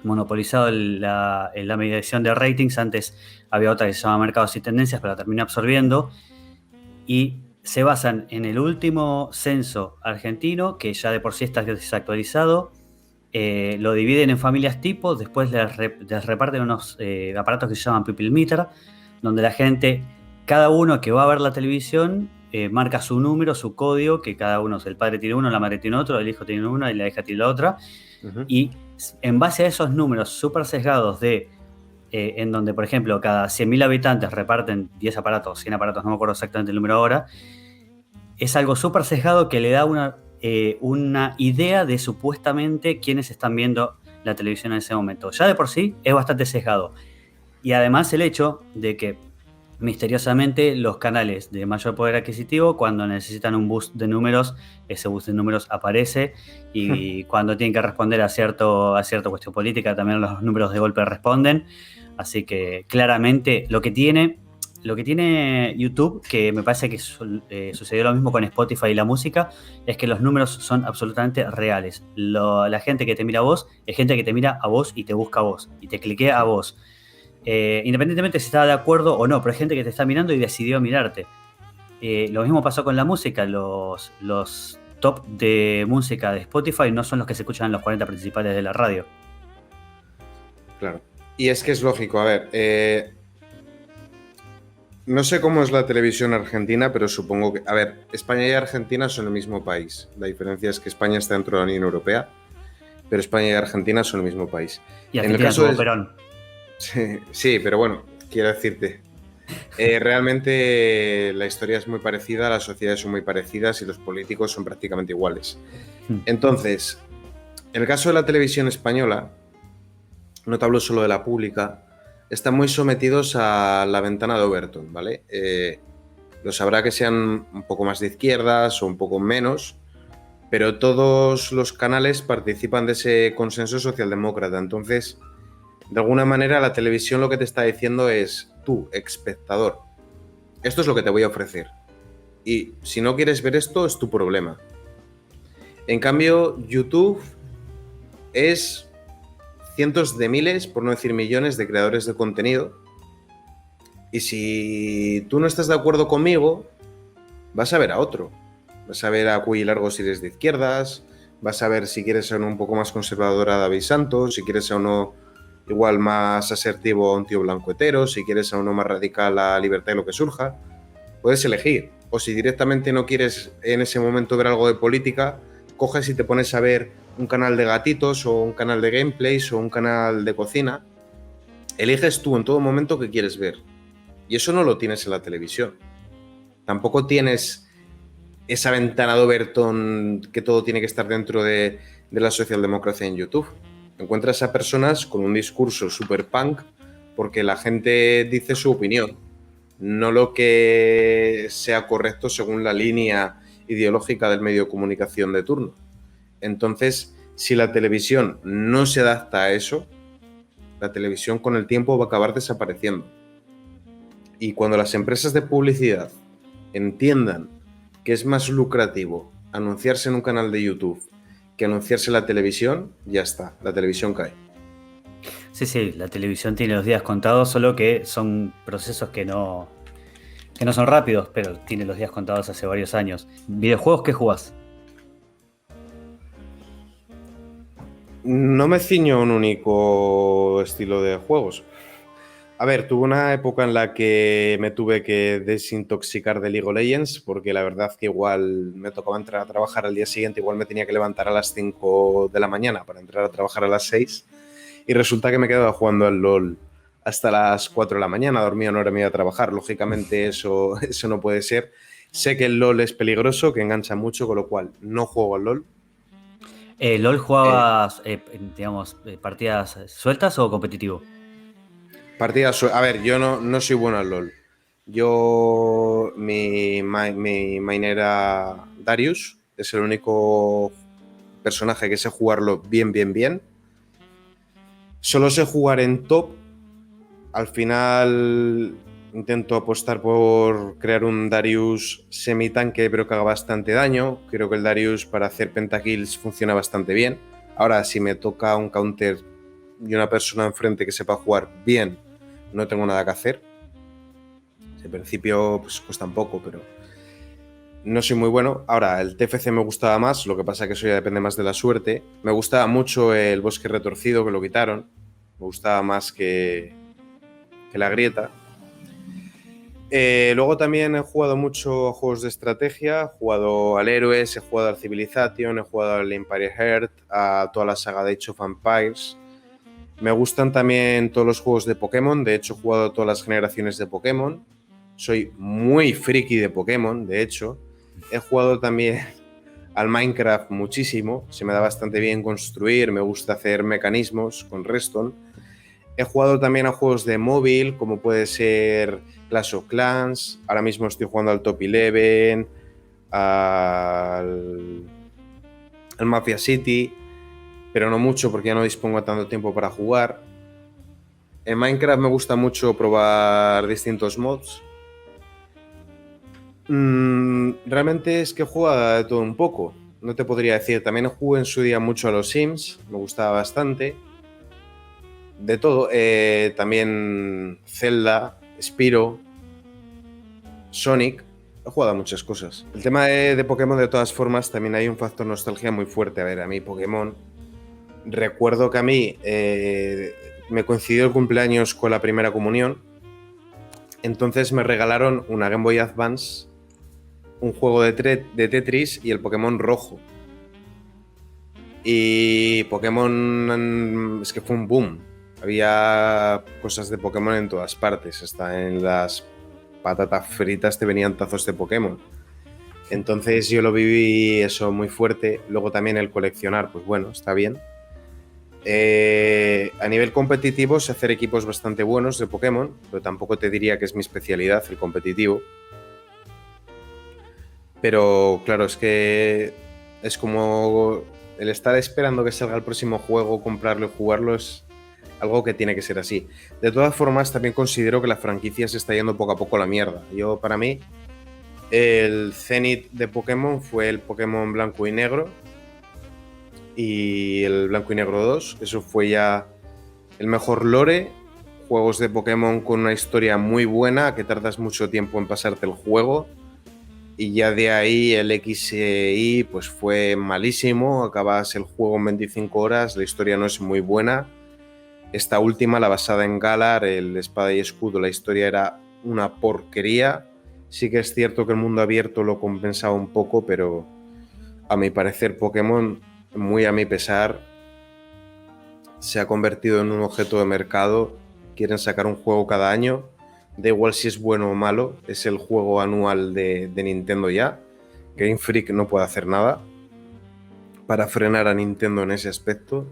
monopolizado la medición de ratings. Antes había otra que se llama Mercados y Tendencias, pero la terminó absorbiendo. Y se basan en el último censo argentino, que ya de por sí está desactualizado. Lo dividen en familias tipo, después les reparten unos aparatos que se llaman People Meter, donde la gente, cada uno que va a ver la televisión, marca su número, su código, que cada uno, el padre tiene uno, la madre tiene otro, el hijo tiene uno y la hija tiene la otra. Uh-huh. Y en base a esos números súper sesgados en donde, por ejemplo, cada 100.000 habitantes reparten 10 aparatos, 100 aparatos, no me acuerdo exactamente el número ahora, es algo súper sesgado que le da una idea de supuestamente quiénes están viendo la televisión en ese momento. Ya de por sí es bastante sesgado. Y además el hecho de que misteriosamente los canales de mayor poder adquisitivo, cuando necesitan un boost de números, ese boost de números aparece, y cuando tienen que responder a cierta cuestión política, también los números de golpe responden. Así que claramente lo que tiene YouTube, que me parece que sucedió lo mismo con Spotify y la música, es que los números son absolutamente reales. La gente que te mira a vos es gente que te mira a vos y te busca a vos y te cliquea a vos. Independientemente si estaba de acuerdo o no, pero hay gente que te está mirando y decidió mirarte. Lo mismo pasó con la música. Los top de música de Spotify no son los que se escuchan en los 40 principales de la radio. Claro. Y es que es lógico, a ver, no sé cómo es la televisión argentina, pero supongo que, a ver, España y Argentina son el mismo país. La diferencia es que España está dentro de la Unión Europea, pero España y Argentina son el mismo país. Y En el Argentina caso tuvo de... Perón. Sí, sí, pero bueno, quiero decirte, realmente la historia es muy parecida, las sociedades son muy parecidas y los políticos son prácticamente iguales. Entonces, en el caso de la televisión española, no te hablo solo de la pública, están muy sometidos a la ventana de Overton, ¿vale? Lo sabrá que sean un poco más de izquierdas o un poco menos, pero todos los canales participan de ese consenso socialdemócrata. Entonces, de alguna manera, la televisión lo que te está diciendo es, tú, espectador, esto es lo que te voy a ofrecer. Y si no quieres ver esto, es tu problema. En cambio, YouTube es cientos de miles, por no decir millones, de creadores de contenido. Y si tú no estás de acuerdo conmigo, vas a ver a otro. Vas a ver a Cuy Largo si eres de izquierdas, vas a ver si quieres ser un poco más conservador a David Santos, si quieres ser uno igual más asertivo a un tío blanco hetero, si quieres ser uno más radical a Libertad y lo que surja. Puedes elegir. O si directamente no quieres en ese momento ver algo de política, coges y te pones a ver un canal de gatitos o un canal de gameplays o un canal de cocina. Eliges tú en todo momento qué quieres ver. Y eso no lo tienes en la televisión. Tampoco tienes esa ventana de Overton que todo tiene que estar dentro de la socialdemocracia en YouTube. Encuentras a personas con un discurso super punk porque la gente dice su opinión, no lo que sea correcto según la línea ideológica del medio de comunicación de turno. Entonces, si la televisión no se adapta a eso, la televisión con el tiempo va a acabar desapareciendo. Y cuando las empresas de publicidad entiendan que es más lucrativo anunciarse en un canal de YouTube que anunciarse en la televisión, ya está, la televisión cae. Sí, la televisión tiene los días contados, solo que son procesos que no son rápidos, pero tiene los días contados hace varios años. ¿Videojuegos qué jugás? No me ciño a un único estilo de juegos. A ver, tuve una época en la que me tuve que desintoxicar de League of Legends porque la verdad que igual me tocaba entrar a trabajar al día siguiente, igual me tenía que levantar a las 5 de la mañana para entrar a trabajar a las 6 y resulta que me quedaba jugando al LOL hasta las 4 de la mañana, dormía una hora y media a trabajar. Lógicamente eso no puede ser. Sé que el LOL es peligroso, que engancha mucho, con lo cual no juego al LOL. ¿LOL jugabas, digamos, partidas sueltas o competitivo? Partidas, a ver, yo no soy bueno al LOL. Mi main era Darius, es el único personaje que sé jugarlo bien. Solo sé jugar en top. Al final intento apostar por crear un Darius semi-tanque, pero que haga bastante daño. Creo que el Darius para hacer pentakills funciona bastante bien. Ahora, si me toca un counter y una persona enfrente que sepa jugar bien, no tengo nada que hacer. En principio, pues cuesta un poco, pero no soy muy bueno. Ahora, el TFC me gustaba más, lo que pasa que eso ya depende más de la suerte. Me gustaba mucho el Bosque Retorcido, que lo quitaron. Me gustaba más que la Grieta. Luego también he jugado mucho a juegos de estrategia, he jugado al Héroes, he jugado al Civilization, he jugado al Empire Earth, a toda la saga de Age of Empires. Me gustan también todos los juegos de Pokémon, de hecho he jugado a todas las generaciones de Pokémon. Soy muy friki de Pokémon, de hecho. He jugado también al Minecraft muchísimo, se me da bastante bien construir, me gusta hacer mecanismos con Redstone. He jugado también a juegos de móvil, como puede ser Clash of Clans. Ahora mismo estoy jugando al Top 11, al Mafia City, pero no mucho porque ya no dispongo de tanto tiempo para jugar. En Minecraft me gusta mucho probar distintos mods. Realmente es que juega de todo un poco. No te podría decir. También jugué en su día mucho a los Sims. Me gustaba bastante. De todo. También Zelda, Spyro, Sonic. He jugado a muchas cosas. El tema de Pokémon, de todas formas, también hay un factor nostalgia muy fuerte. A ver, a mí Pokémon... Recuerdo que a mí me coincidió el cumpleaños con la primera comunión. Entonces me regalaron una Game Boy Advance, un juego de Tetris y el Pokémon rojo. Y Pokémon es que fue un boom. Había cosas de Pokémon en todas partes. Hasta en las patatas fritas te venían tazos de Pokémon. Entonces yo lo viví eso muy fuerte. Luego también el coleccionar, pues bueno, está bien. A nivel competitivo sé hacer equipos bastante buenos de Pokémon, pero tampoco te diría que es mi especialidad el competitivo. Pero claro, es que es como el estar esperando que salga el próximo juego, comprarlo y jugarlo es algo que tiene que ser así. De todas formas, también considero que la franquicia se está yendo poco a poco a la mierda. Para mí, el cenit de Pokémon fue el Pokémon Blanco y Negro y el Blanco y Negro 2. Eso fue ya el mejor lore, juegos de Pokémon con una historia muy buena, que tardas mucho tiempo en pasarte el juego. Y ya de ahí el XY pues fue malísimo, acabas el juego en 25 horas, la historia no es muy buena. Esta última, la basada en Galar, el Espada y Escudo, la historia era una porquería. Sí que es cierto que el mundo abierto lo compensaba un poco, pero a mi parecer Pokémon, muy a mi pesar, se ha convertido en un objeto de mercado. Quieren sacar un juego cada año, da igual si es bueno o malo, es el juego anual de Nintendo ya. Game Freak no puede hacer nada para frenar a Nintendo en ese aspecto.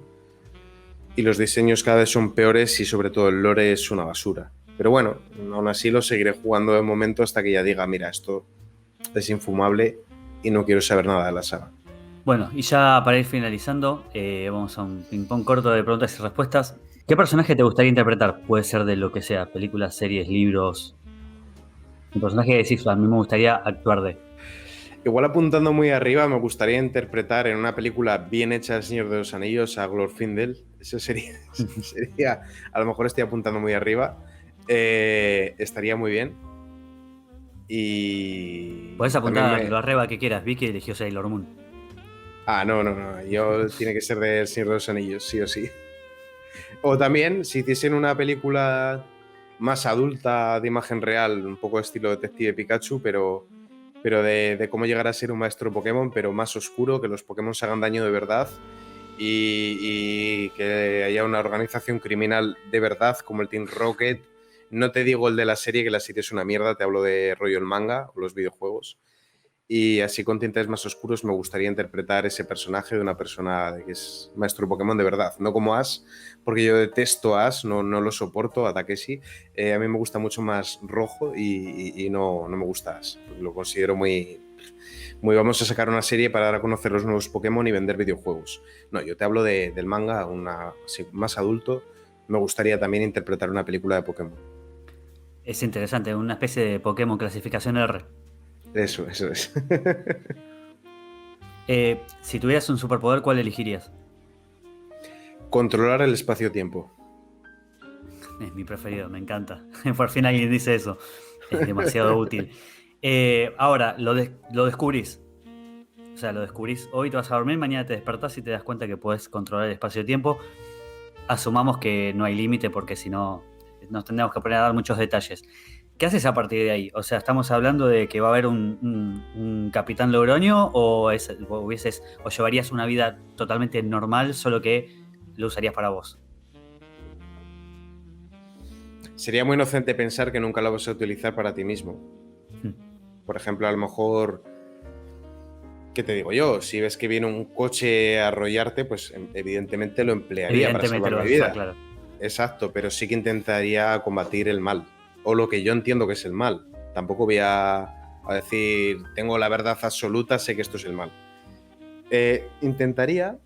Y los diseños cada vez son peores y sobre todo el lore es una basura. Pero bueno, aún así lo seguiré jugando de momento hasta que ya diga, mira, esto es infumable y no quiero saber nada de la saga. Bueno, y ya para ir finalizando, vamos a un ping-pong corto de preguntas y respuestas. ¿Qué personaje te gustaría interpretar? Puede ser de lo que sea, películas, series, libros. Un personaje que decís, a mí me gustaría actuar de. Igual apuntando muy arriba, me gustaría interpretar en una película bien hecha El Señor de los Anillos a Glorfindel. Eso sería, a lo mejor estoy apuntando muy arriba. Estaría muy bien. Y Podés también apuntar lo arriba que quieras, vi que eligió Sailor Moon. No. Tiene que ser de El Señor de los Anillos, sí o sí. O también, si hiciesen una película más adulta de imagen real, un poco estilo Detective Pikachu, pero de cómo llegar a ser un maestro Pokémon, pero más oscuro, que los Pokémon se hagan daño de verdad y que haya una organización criminal de verdad, como el Team Rocket. No te digo el de la serie, que la serie es una mierda, te hablo de rollo el manga o los videojuegos. Y así con tintes más oscuros me gustaría interpretar ese personaje de una persona que es maestro Pokémon de verdad, no como Ash, porque yo detesto a Ash, no lo soporto, a Takeshi. A mí me gusta mucho más rojo y no me gusta Ash. Lo considero muy vamos a sacar una serie para dar a conocer los nuevos Pokémon y vender videojuegos. No, yo te hablo del manga, más adulto. Me gustaría también interpretar una película de Pokémon. Es interesante, una especie de Pokémon clasificación R. Eso es. Si tuvieras un superpoder, ¿cuál elegirías? Controlar el espacio-tiempo. Es mi preferido, me encanta. Por fin alguien dice eso. Es demasiado útil. Ahora, lo descubrís. O sea, lo descubrís hoy, te vas a dormir, mañana te despertás y te das cuenta que puedes controlar el espacio-tiempo. Asumamos que no hay límite porque si no nos tendríamos que poner a dar muchos detalles. ¿Qué haces a partir de ahí? O sea, ¿estamos hablando de que va a haber un Capitán Logroño o llevarías una vida totalmente normal, solo que lo usarías para vos? Sería muy inocente pensar que nunca lo vas a utilizar para ti mismo. Por ejemplo, a lo mejor, ¿qué te digo yo? Si ves que viene un coche a arrollarte, pues evidentemente lo emplearía para salvar mi vida. Claro. exacto, pero sí que intentaría combatir el mal, o lo que yo entiendo que es el mal. Tampoco voy a decir, tengo la verdad absoluta, sé que esto es el mal. Intentaría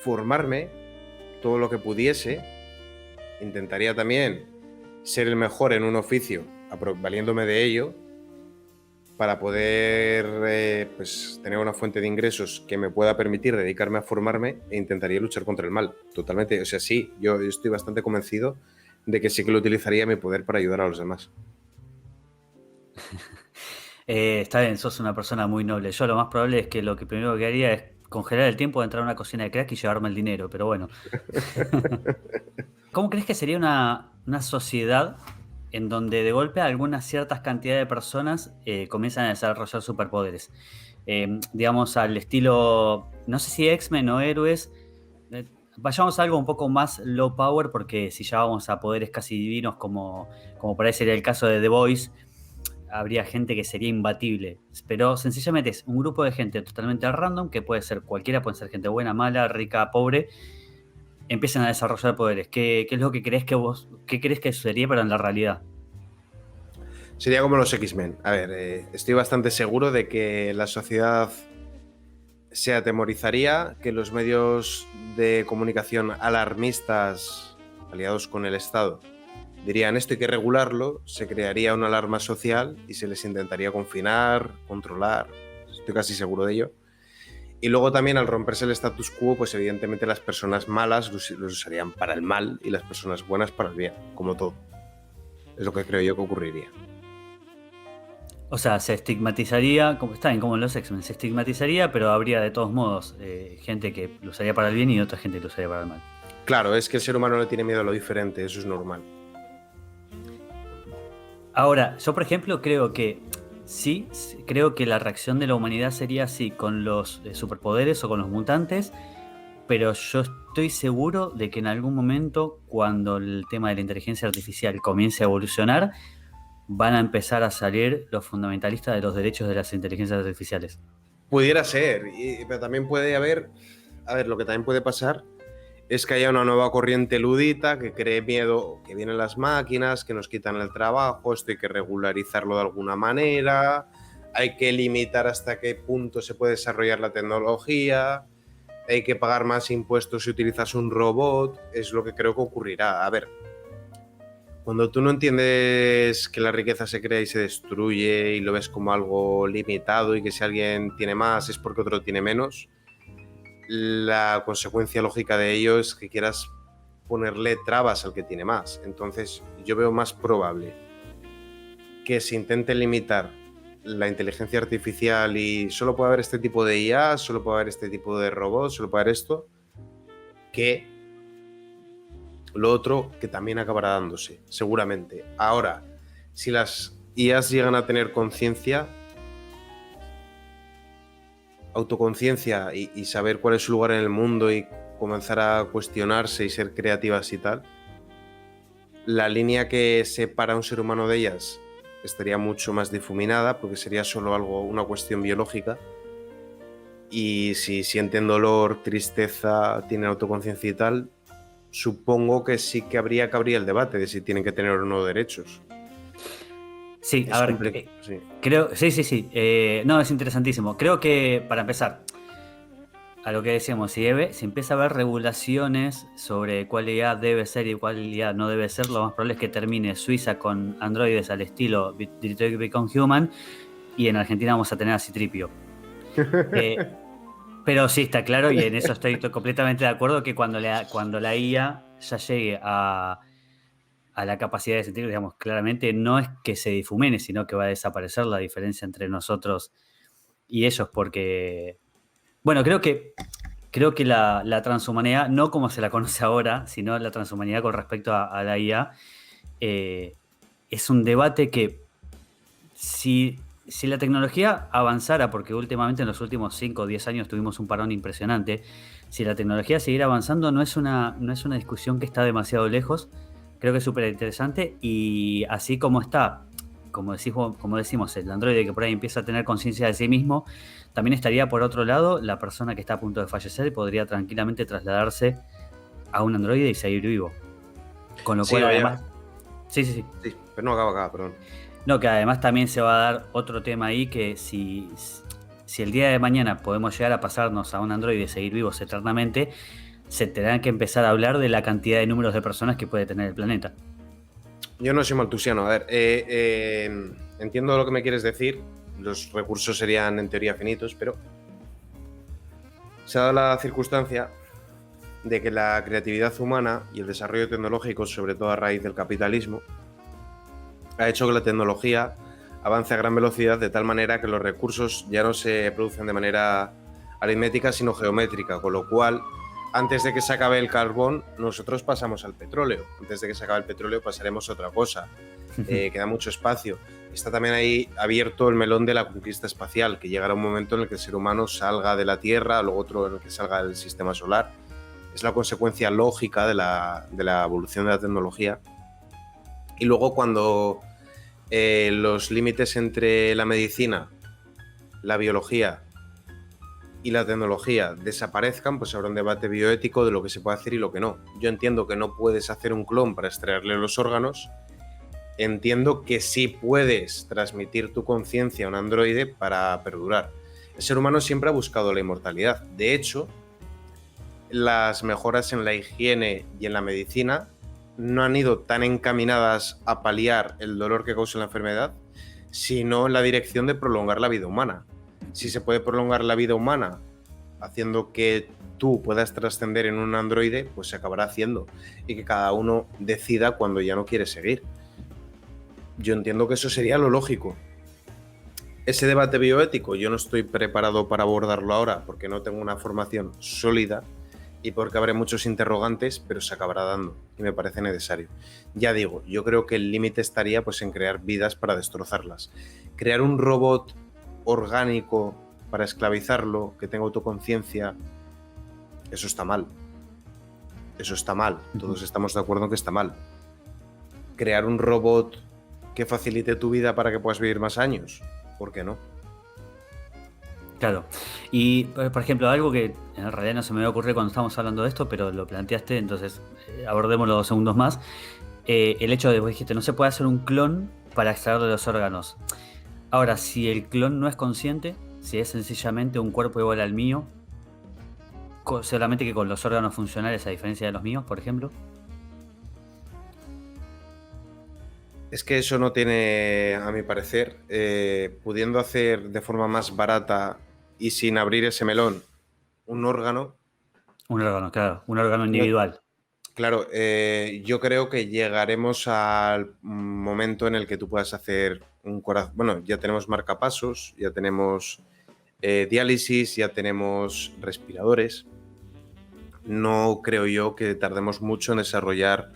formarme todo lo que pudiese. Intentaría también ser el mejor en un oficio, valiéndome de ello, para poder pues, tener una fuente de ingresos que me pueda permitir dedicarme a formarme, e intentaría luchar contra el mal, totalmente. O sea, sí, yo estoy bastante convencido de que sí que lo utilizaría mi poder para ayudar a los demás. Está bien, sos una persona muy noble. Yo lo más probable es que lo que primero que haría es congelar el tiempo, entrar a una cocina de crack y llevarme el dinero, pero bueno. ¿Cómo crees que sería una sociedad en donde de golpe algunas ciertas cantidades de personas comienzan a desarrollar superpoderes? Digamos al estilo, no sé si X-Men o héroes. Vayamos a algo un poco más low power, porque si ya vamos a poderes casi divinos como por ahí sería el caso de The Voice, habría gente que sería imbatible. Pero sencillamente es un grupo de gente totalmente random, que puede ser cualquiera, puede ser gente buena, mala, rica, pobre, empiezan a desarrollar poderes. ¿Qué es lo que qué crees que sucedería pero en la realidad? Sería como los X-Men. A ver, estoy bastante seguro de que la sociedad se atemorizaría, que los medios de comunicación alarmistas aliados con el Estado dirían esto hay que regularlo, se crearía una alarma social y se les intentaría confinar, controlar. Estoy casi seguro de ello. Y luego también al romperse el status quo, pues evidentemente las personas malas los usarían para el mal y las personas buenas para el bien, como todo. Es lo que creo yo que ocurriría. O sea, se estigmatizaría, como está bien, como en los X-Men, se estigmatizaría, pero habría de todos modos gente que lo usaría para el bien y otra gente que lo usaría para el mal. Claro, es que el ser humano le tiene miedo a lo diferente, eso es normal. Ahora, yo por ejemplo creo que sí, creo que la reacción de la humanidad sería así, con los superpoderes o con los mutantes, pero yo estoy seguro de que en algún momento, cuando el tema de la inteligencia artificial comience a evolucionar, van a empezar a salir los fundamentalistas de los derechos de las inteligencias artificiales. Pudiera ser, pero también puede haber, a ver, lo que también puede pasar es que haya una nueva corriente ludita que cree miedo, que vienen las máquinas, que nos quitan el trabajo, esto hay que regularizarlo de alguna manera, hay que limitar hasta qué punto se puede desarrollar la tecnología, hay que pagar más impuestos si utilizas un robot, es lo que creo que ocurrirá. A ver, cuando tú no entiendes que la riqueza se crea y se destruye y lo ves como algo limitado y que si alguien tiene más es porque otro tiene menos, la consecuencia lógica de ello es que quieras ponerle trabas al que tiene más. Entonces yo veo más probable que se intente limitar la inteligencia artificial y solo puede haber este tipo de IA, solo puede haber este tipo de robots, solo puede haber esto, que lo otro que también acabará dándose, seguramente. Ahora, si las IAs llegan a tener conciencia, autoconciencia y saber cuál es su lugar en el mundo y comenzar a cuestionarse y ser creativas y tal, la línea que separa a un ser humano de ellas estaría mucho más difuminada porque sería solo algo, una cuestión biológica. Y si sienten dolor, tristeza, tienen autoconciencia y tal, supongo que sí que habría el debate de si tienen que tener o no derechos. Sí, Es a ver, complejo, sí. creo, sí. No, es interesantísimo. Creo que, para empezar, a lo que decíamos, si empieza a haber regulaciones sobre cuál IA debe ser y cuál IA no debe ser, lo más probable es que termine Suiza con androides al estilo Detroit Become Human y en Argentina vamos a tener a Citripio. Pero sí, está claro, y en eso estoy completamente de acuerdo, que cuando la IA ya llegue a la capacidad de sentir, digamos, claramente no es que se difumine, sino que va a desaparecer la diferencia entre nosotros y ellos, porque, bueno, creo que la transhumanidad, no como se la conoce ahora, sino la transhumanidad con respecto a la IA, es un debate que si la tecnología avanzara, porque últimamente en los últimos 5 o 10 años tuvimos un parón impresionante, si la tecnología siguiera avanzando no es una discusión que está demasiado lejos, creo que es súper interesante y así como está, como decimos, el androide que por ahí empieza a tener conciencia de sí mismo, también estaría por otro lado la persona que está a punto de fallecer y podría tranquilamente trasladarse a un androide y seguir vivo. Con lo Sí, cual, oye, además. Sí, sí, sí. sí, pero no acaba, perdón. No, que además también se va a dar otro tema ahí que si el día de mañana podemos llegar a pasarnos a un androide y seguir vivos eternamente, se tendrán que empezar a hablar de la cantidad de números de personas que puede tener el planeta. Yo no soy maltusiano. A ver, entiendo lo que me quieres decir. Los recursos serían en teoría finitos, pero se ha dado la circunstancia de que la creatividad humana y el desarrollo tecnológico, sobre todo a raíz del capitalismo, ha hecho que la tecnología avance a gran velocidad de tal manera que los recursos ya no se producen de manera aritmética, sino geométrica, con lo cual, antes de que se acabe el carbón, nosotros pasamos al petróleo. Antes de que se acabe el petróleo pasaremos a otra cosa. Queda mucho espacio. Está también ahí abierto el melón de la conquista espacial, que llegará un momento en el que el ser humano salga de la Tierra, luego otro en el que salga del sistema solar. Es la consecuencia lógica de la evolución de la tecnología. Y luego cuando los límites entre la medicina, la biología y la tecnología desaparezcan, pues habrá un debate bioético de lo que se puede hacer y lo que no. Yo entiendo que no puedes hacer un clon para extraerle los órganos. Entiendo que sí puedes transmitir tu conciencia a un androide para perdurar. El ser humano siempre ha buscado la inmortalidad. De hecho, las mejoras en la higiene y en la medicina no han ido tan encaminadas a paliar el dolor que causa la enfermedad, sino en la dirección de prolongar la vida humana. Si se puede prolongar la vida humana haciendo que tú puedas trascender en un androide, pues se acabará haciendo y que cada uno decida cuando ya no quiere seguir. Yo entiendo que eso sería lo lógico. Ese debate bioético yo no estoy preparado para abordarlo ahora porque no tengo una formación sólida y porque habrá muchos interrogantes, pero se acabará dando y me parece necesario. Ya digo, yo creo que el límite estaría pues en crear vidas para destrozarlas. Crear un robot orgánico para esclavizarlo, que tenga autoconciencia, eso está mal. Eso está mal. Todos estamos de acuerdo en que está mal. Crear un robot que facilite tu vida para que puedas vivir más años, ¿por qué no? Claro. Y, por ejemplo, algo que en realidad no se me había ocurrido cuando estábamos hablando de esto, pero lo planteaste, entonces abordémoslo 2 segundos más. El hecho de, vos dijiste, no se puede hacer un clon para extraerle los órganos. Ahora, si el clon no es consciente, si es sencillamente un cuerpo igual al mío, solamente que con los órganos funcionales a diferencia de los míos, por ejemplo. Es que eso no tiene, a mi parecer, pudiendo hacer de forma más barata y sin abrir ese melón un órgano. Un órgano, claro, un órgano No, individual. claro, yo creo que llegaremos al momento en el que tú puedas hacer un corazón. Bueno, ya tenemos marcapasos, ya tenemos diálisis, ya tenemos respiradores. No creo yo que tardemos mucho en desarrollar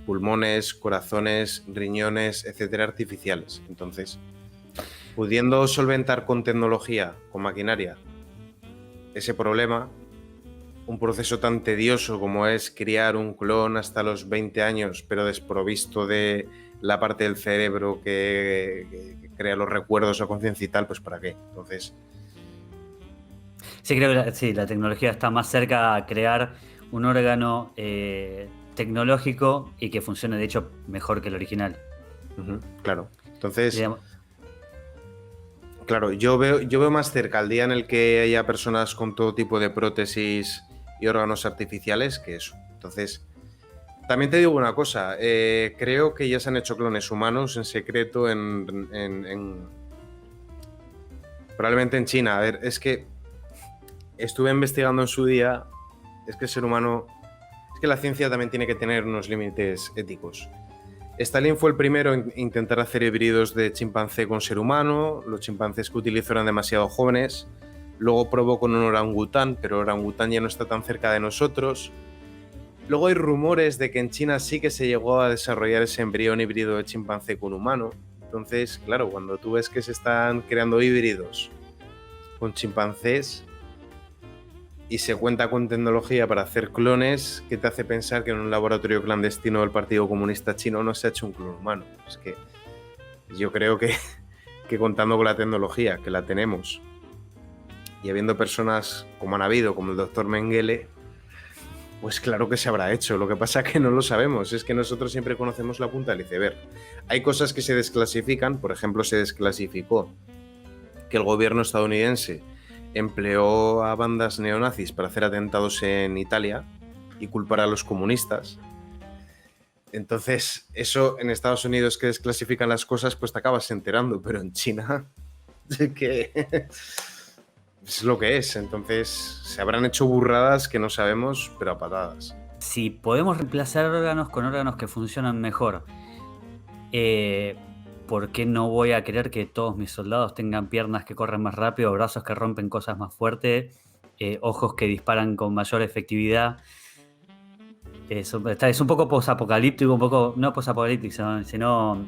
pulmones, corazones, riñones, etcétera, artificiales. Entonces, pudiendo solventar con tecnología, con maquinaria, ese problema, un proceso tan tedioso como es criar un clon hasta los 20 años, pero desprovisto de la parte del cerebro que crea los recuerdos o conciencia y tal, pues ¿para qué? Entonces, Sí, creo que sí, la tecnología está más cerca a crear un órgano tecnológico y que funcione, de hecho, mejor que el original. claro. Entonces, Digamos, claro, yo veo más cerca el día en el que haya personas con todo tipo de prótesis y órganos artificiales que eso. Entonces, también te digo una cosa, creo que ya se han hecho clones humanos en secreto probablemente en China. A ver, es que estuve investigando en su día, es que el ser humano, es que la ciencia también tiene que tener unos límites éticos. Stalin fue el primero en intentar hacer híbridos de chimpancé con ser humano. Los chimpancés que utilizó eran demasiado jóvenes. Luego probó con un orangután, pero el orangután ya no está tan cerca de nosotros. Luego hay rumores de que en China sí que se llegó a desarrollar ese embrión híbrido de chimpancé con humano. Entonces, claro, cuando tú ves que se están creando híbridos con chimpancés y se cuenta con tecnología para hacer clones, ¿qué te hace pensar que en un laboratorio clandestino del Partido Comunista Chino no se ha hecho un clon humano? Es que yo creo que contando con la tecnología, que la tenemos, y habiendo personas como han habido, como el doctor Mengele, Pues claro que se habrá hecho, lo que pasa es que no lo sabemos, es que nosotros siempre conocemos la punta del iceberg. Hay cosas que se desclasifican, por ejemplo, se desclasificó que el gobierno estadounidense empleó a bandas neonazis para hacer atentados en Italia y culpar a los comunistas. Entonces, eso en Estados Unidos que desclasifican las cosas, pues te acabas enterando, pero en China, que es lo que es. Entonces, se habrán hecho burradas que no sabemos, pero a patadas. Si podemos reemplazar órganos con órganos que funcionan mejor, ¿por qué no voy a querer que todos mis soldados tengan piernas que corren más rápido, brazos que rompen cosas más fuertes, ojos que disparan con mayor efectividad? Es un poco posapocalíptico, un poco, no posapocalíptico, sino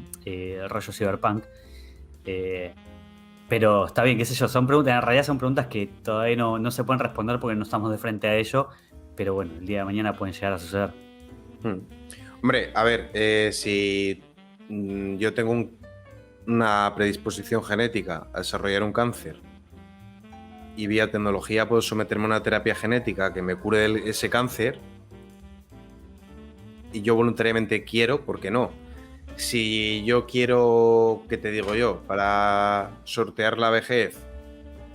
rollo cyberpunk. Pero está bien, qué sé yo, son preguntas, en realidad son preguntas que todavía no se pueden responder porque no estamos de frente a ello, pero bueno, el día de mañana pueden llegar a suceder. Hombre, a ver, si yo tengo una predisposición genética a desarrollar un cáncer y vía tecnología puedo someterme a una terapia genética que me cure ese cáncer y yo voluntariamente quiero, ¿por qué no? Si yo quiero, ¿qué te digo yo? Para sortear la vejez,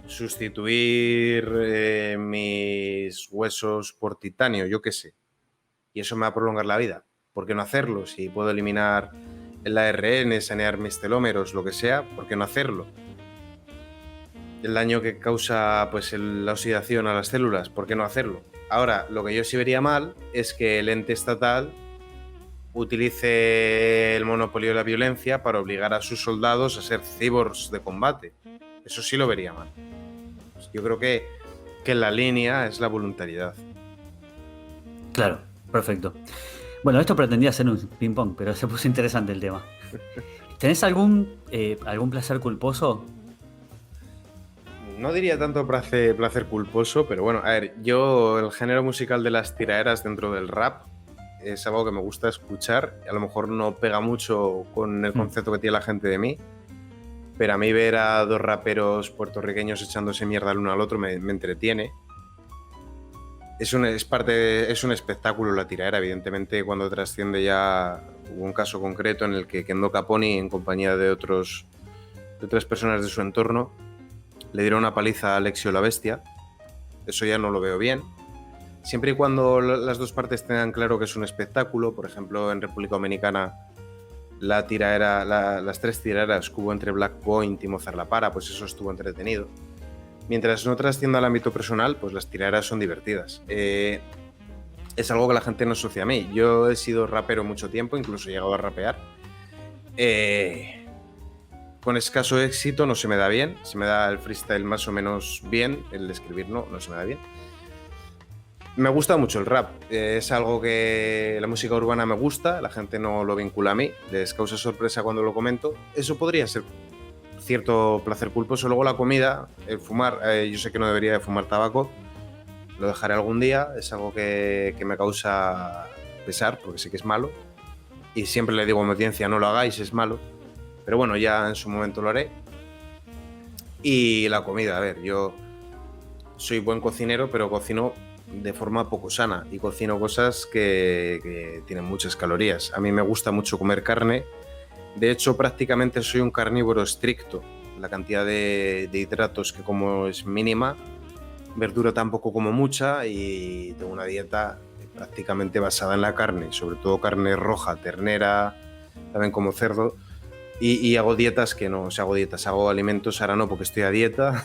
sustituir mis huesos por titanio, yo qué sé, y eso me va a prolongar la vida, ¿por qué no hacerlo? Si puedo eliminar el ARN, sanear mis telómeros, lo que sea, ¿por qué no hacerlo? El daño que causa pues la oxidación a las células, ¿por qué no hacerlo? Ahora, lo que yo sí vería mal es que el ente estatal utilice el monopolio de la violencia para obligar a sus soldados a ser cyborgs de combate. Eso sí lo vería mal. Yo creo que la línea es la voluntariedad. Claro, perfecto. Bueno, esto pretendía ser un ping-pong, pero se puso interesante el tema. ¿Tenés algún placer culposo? No diría tanto placer culposo, pero bueno, a ver, yo el género musical de las tiraderas dentro del rap es algo que me gusta escuchar. A lo mejor no pega mucho con el concepto que tiene la gente de mí, pero a mí ver a dos raperos puertorriqueños echándose mierda el uno al otro me entretiene. Es un espectáculo la tiradera, evidentemente cuando trasciende ya. Hubo un caso concreto en el que Kendo Caponi, en compañía de otras personas de su entorno, le dieron una paliza a Alexio la Bestia. Eso ya no lo veo bien. Siempre y cuando las dos partes tengan claro que es un espectáculo, por ejemplo, en República Dominicana las tres tiraderas que hubo entre Black Point y Mozart La Para, pues eso estuvo entretenido. Mientras no trascienda al ámbito personal, pues las tiraderas son divertidas. Es algo que la gente no asocia a mí. Yo he sido rapero mucho tiempo, incluso he llegado a rapear. Con escaso éxito, no se me da bien. Se me da el freestyle más o menos bien, el de escribir no se me da bien. Me gusta mucho el rap, es algo que la música urbana me gusta, la gente no lo vincula a mí, les causa sorpresa cuando lo comento. Eso podría ser cierto placer culposo. Luego la comida, el fumar, yo sé que no debería de fumar tabaco, lo dejaré algún día, es algo que me causa pesar porque sé que es malo y siempre le digo a mi audiencia no lo hagáis, es malo, pero bueno, ya en su momento lo haré. Y la comida, a ver, yo soy buen cocinero, pero cocino de forma poco sana y cocino cosas que tienen muchas calorías. A mí me gusta mucho comer carne, de hecho prácticamente soy un carnívoro estricto, la cantidad de hidratos que como es mínima, verdura tampoco como mucha y tengo una dieta prácticamente basada en la carne, sobre todo carne roja, ternera, también como cerdo y hago dietas que no, o sea, hago alimentos, ahora no porque estoy a dieta,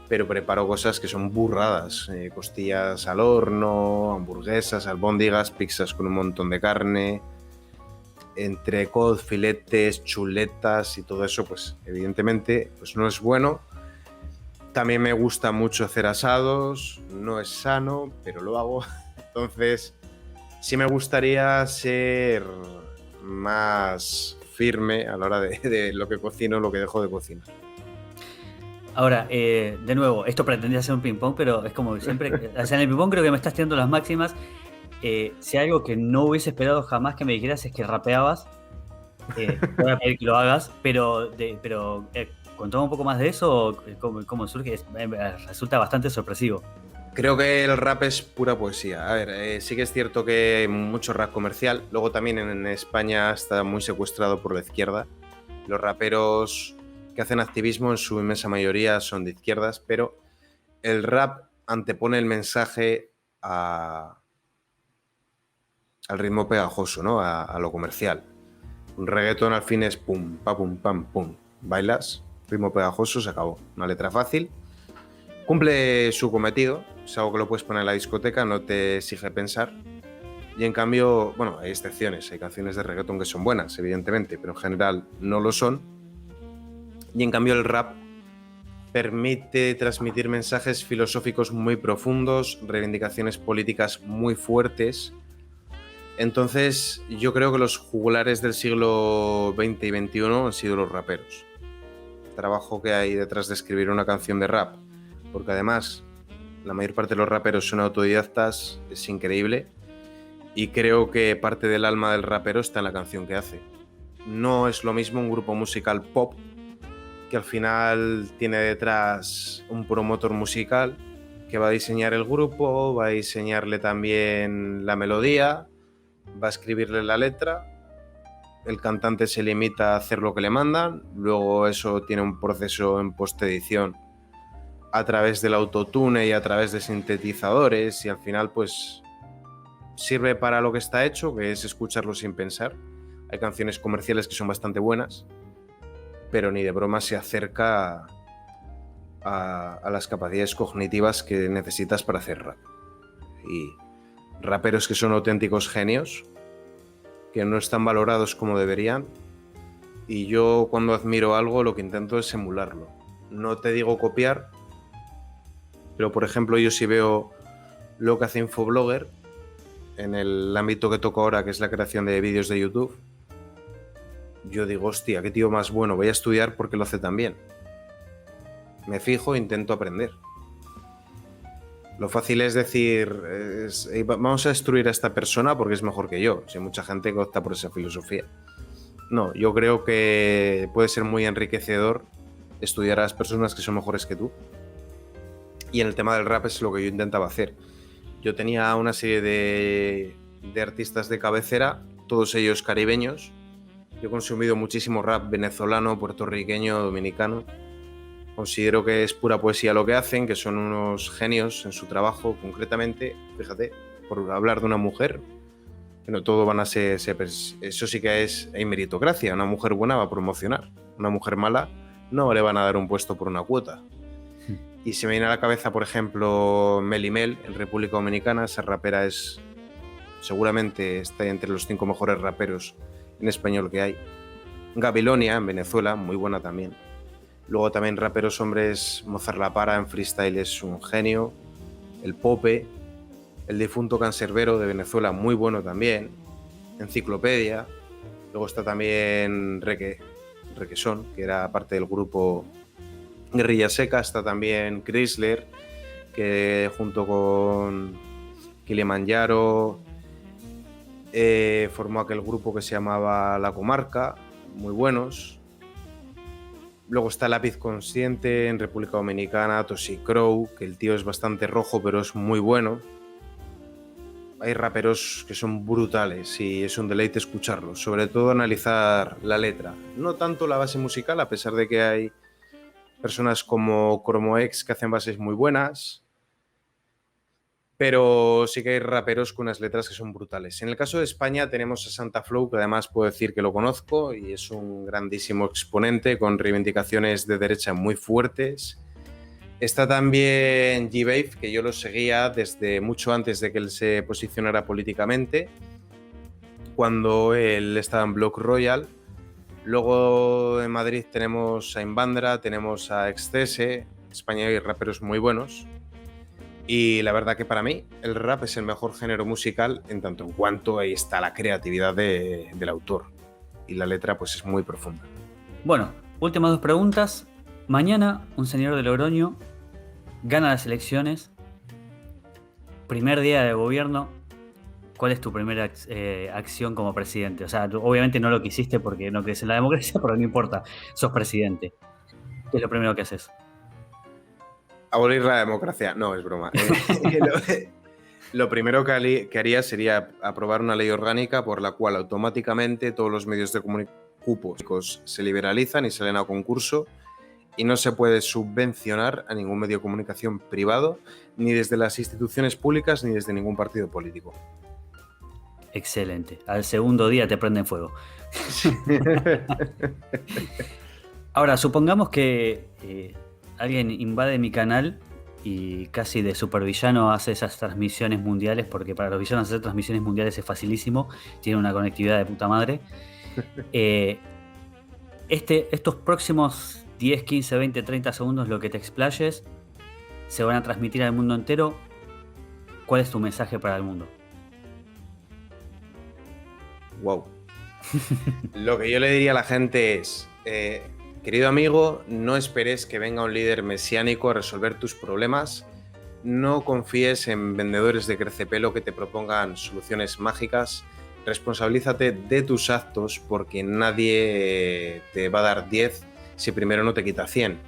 pero preparo cosas que son burradas, costillas al horno, hamburguesas, albóndigas, pizzas con un montón de carne, entrecot, filetes, chuletas y todo eso, pues evidentemente pues no es bueno. También me gusta mucho hacer asados, no es sano, pero lo hago. Entonces, sí me gustaría ser más firme a la hora de lo que cocino, lo que dejo de cocinar. Ahora, de nuevo, esto pretendía ser un ping-pong, pero es como siempre. O sea, en el ping-pong creo que me estás tirando las máximas. Si algo que no hubiese esperado jamás que me dijeras es que rapeabas, voy a pedir que lo hagas, pero contame un poco más de eso, cómo surge, resulta bastante sorpresivo. Creo que el rap es pura poesía. A ver, sí que es cierto que hay mucho rap comercial. Luego también en España está muy secuestrado por la izquierda. Los raperos que hacen activismo en su inmensa mayoría son de izquierdas, pero el rap antepone el mensaje al ritmo pegajoso, ¿no? A lo comercial. Un reggaetón al fin es pum, pa, pum, pam, pum. Bailas, ritmo pegajoso, se acabó. Una letra fácil. Cumple su cometido, es algo que lo puedes poner en la discoteca, no te exige pensar. Y en cambio, bueno, hay excepciones, hay canciones de reggaetón que son buenas, evidentemente, pero en general no lo son. Y en cambio el rap permite transmitir mensajes filosóficos muy profundos, reivindicaciones políticas muy fuertes. Entonces, yo creo que los jugulares del siglo XX y XXI han sido los raperos. El trabajo que hay detrás de escribir una canción de rap, porque además la mayor parte de los raperos son autodidactas, es increíble, y creo que parte del alma del rapero está en la canción que hace. No es lo mismo un grupo musical pop, que al final tiene detrás un promotor musical que va a diseñar el grupo, va a diseñarle también la melodía, va a escribirle la letra, el cantante se limita a hacer lo que le mandan, luego eso tiene un proceso en postedición a través del autotune y a través de sintetizadores, y al final pues sirve para lo que está hecho, que es escucharlo sin pensar. Hay canciones comerciales que son bastante buenas, pero ni de broma se acerca a las capacidades cognitivas que necesitas para hacer rap. Y raperos que son auténticos genios, que no están valorados como deberían, y yo cuando admiro algo lo que intento es emularlo. No te digo copiar, pero por ejemplo yo sí veo lo que hace Infoblogger en el ámbito que toco ahora, que es la creación de vídeos de YouTube. Yo digo, hostia, qué tío más bueno, voy a estudiar porque lo hace tan bien. Me fijo e intento aprender. Lo fácil es decir, vamos a destruir a esta persona porque es mejor que yo. Si hay mucha gente que opta por esa filosofía. No, yo creo que puede ser muy enriquecedor estudiar a las personas que son mejores que tú. Y en el tema del rap es lo que yo intentaba hacer. Yo tenía una serie de artistas de cabecera, todos ellos caribeños. Yo he consumido muchísimo rap venezolano, puertorriqueño, dominicano. Considero que es pura poesía lo que hacen, que son unos genios en su trabajo, concretamente, fíjate, por hablar de una mujer, que no todo van a ser eso sí que hay meritocracia, una mujer buena va a promocionar, una mujer mala no le van a dar un puesto por una cuota. Y se me viene a la cabeza, por ejemplo, Mely Mel, en República Dominicana. Esa rapera seguramente está entre los 5 mejores raperos en español que hay. Gabilonia, en Venezuela, muy buena también. Luego también raperos hombres, Mozart La Para en freestyle es un genio. El Pope, el difunto Cancerbero de Venezuela, muy bueno también. Enciclopedia. Luego está también Requesón, que era parte del grupo Guerrilla Seca. Está también Chrysler, que junto con Kilimanjaro formó aquel grupo que se llamaba La Comarca, muy buenos. Luego está Lápiz Consciente en República Dominicana, Tosi Crow, que el tío es bastante rojo pero es muy bueno. Hay raperos que son brutales y es un deleite escucharlos, sobre todo analizar la letra. No tanto la base musical, a pesar de que hay personas como Cromoex que hacen bases muy buenas, pero sí que hay raperos con unas letras que son brutales. En el caso de España tenemos a Santa Flow, que además puedo decir que lo conozco y es un grandísimo exponente con reivindicaciones de derecha muy fuertes. Está también G-Babe, que yo lo seguía desde mucho antes de que él se posicionara políticamente, cuando él estaba en Block Royal. Luego en Madrid tenemos a Invandra, tenemos a Excese. En España hay raperos muy buenos. Y la verdad que para mí el rap es el mejor género musical en tanto en cuanto ahí está la creatividad del autor. Y la letra pues es muy profunda. Bueno, últimas 2 preguntas. Mañana un señor de Logroño gana las elecciones. Primer día de gobierno. ¿Cuál es tu primera acción como presidente? O sea, tú obviamente no lo quisiste porque no crees en la democracia, pero no importa, sos presidente. ¿Qué es lo primero que haces? Abolir la democracia. No, es broma. Lo primero que haría sería aprobar una ley orgánica por la cual automáticamente todos los medios de comunicación públicos se liberalizan y salen a concurso y no se puede subvencionar a ningún medio de comunicación privado, ni desde las instituciones públicas ni desde ningún partido político. Excelente. Al segundo día te prenden fuego. Ahora, supongamos que alguien invade mi canal y casi de supervillano hace esas transmisiones mundiales, porque para los villanos hacer transmisiones mundiales es facilísimo, tiene una conectividad de puta madre. Estos próximos 10, 15, 20, 30 segundos, lo que te explayes, se van a transmitir al mundo entero. ¿Cuál es tu mensaje para el mundo? Wow. Lo que yo le diría a la gente es, querido amigo, no esperes que venga un líder mesiánico a resolver tus problemas. No confíes en vendedores de crecepelo que te propongan soluciones mágicas. Responsabilízate de tus actos, porque nadie te va a dar 10 si primero no te quita 100.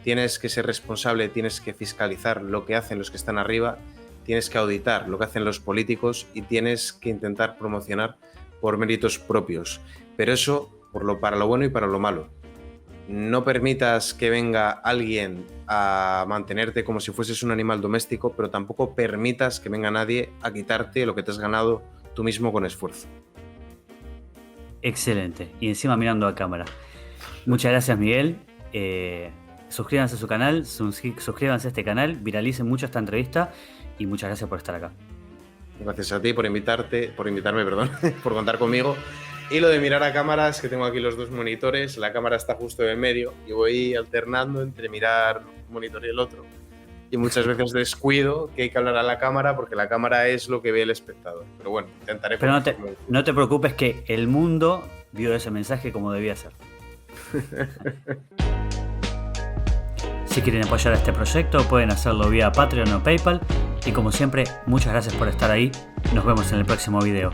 Tienes que ser responsable, tienes que fiscalizar lo que hacen los que están arriba, tienes que auditar lo que hacen los políticos y tienes que intentar promocionar por méritos propios. Pero eso para lo bueno y para lo malo. No permitas que venga alguien a mantenerte como si fueses un animal doméstico, pero tampoco permitas que venga nadie a quitarte lo que te has ganado tú mismo con esfuerzo. Excelente. Y encima mirando a cámara. Muchas gracias, Miguel. Suscríbanse a su canal, suscríbanse a este canal, viralicen mucho esta entrevista y muchas gracias por estar acá. Gracias a ti por invitarme, por contar conmigo. Y lo de mirar a cámaras, que tengo aquí los dos monitores, la cámara está justo en el medio y voy alternando entre mirar un monitor y el otro. Y muchas veces descuido que hay que hablar a la cámara porque la cámara es lo que ve el espectador. Pero bueno, intentaré... Pero no te preocupes, que el mundo vio ese mensaje como debía ser. Si quieren apoyar a este proyecto, pueden hacerlo vía Patreon o PayPal. Y como siempre, muchas gracias por estar ahí. Nos vemos en el próximo video.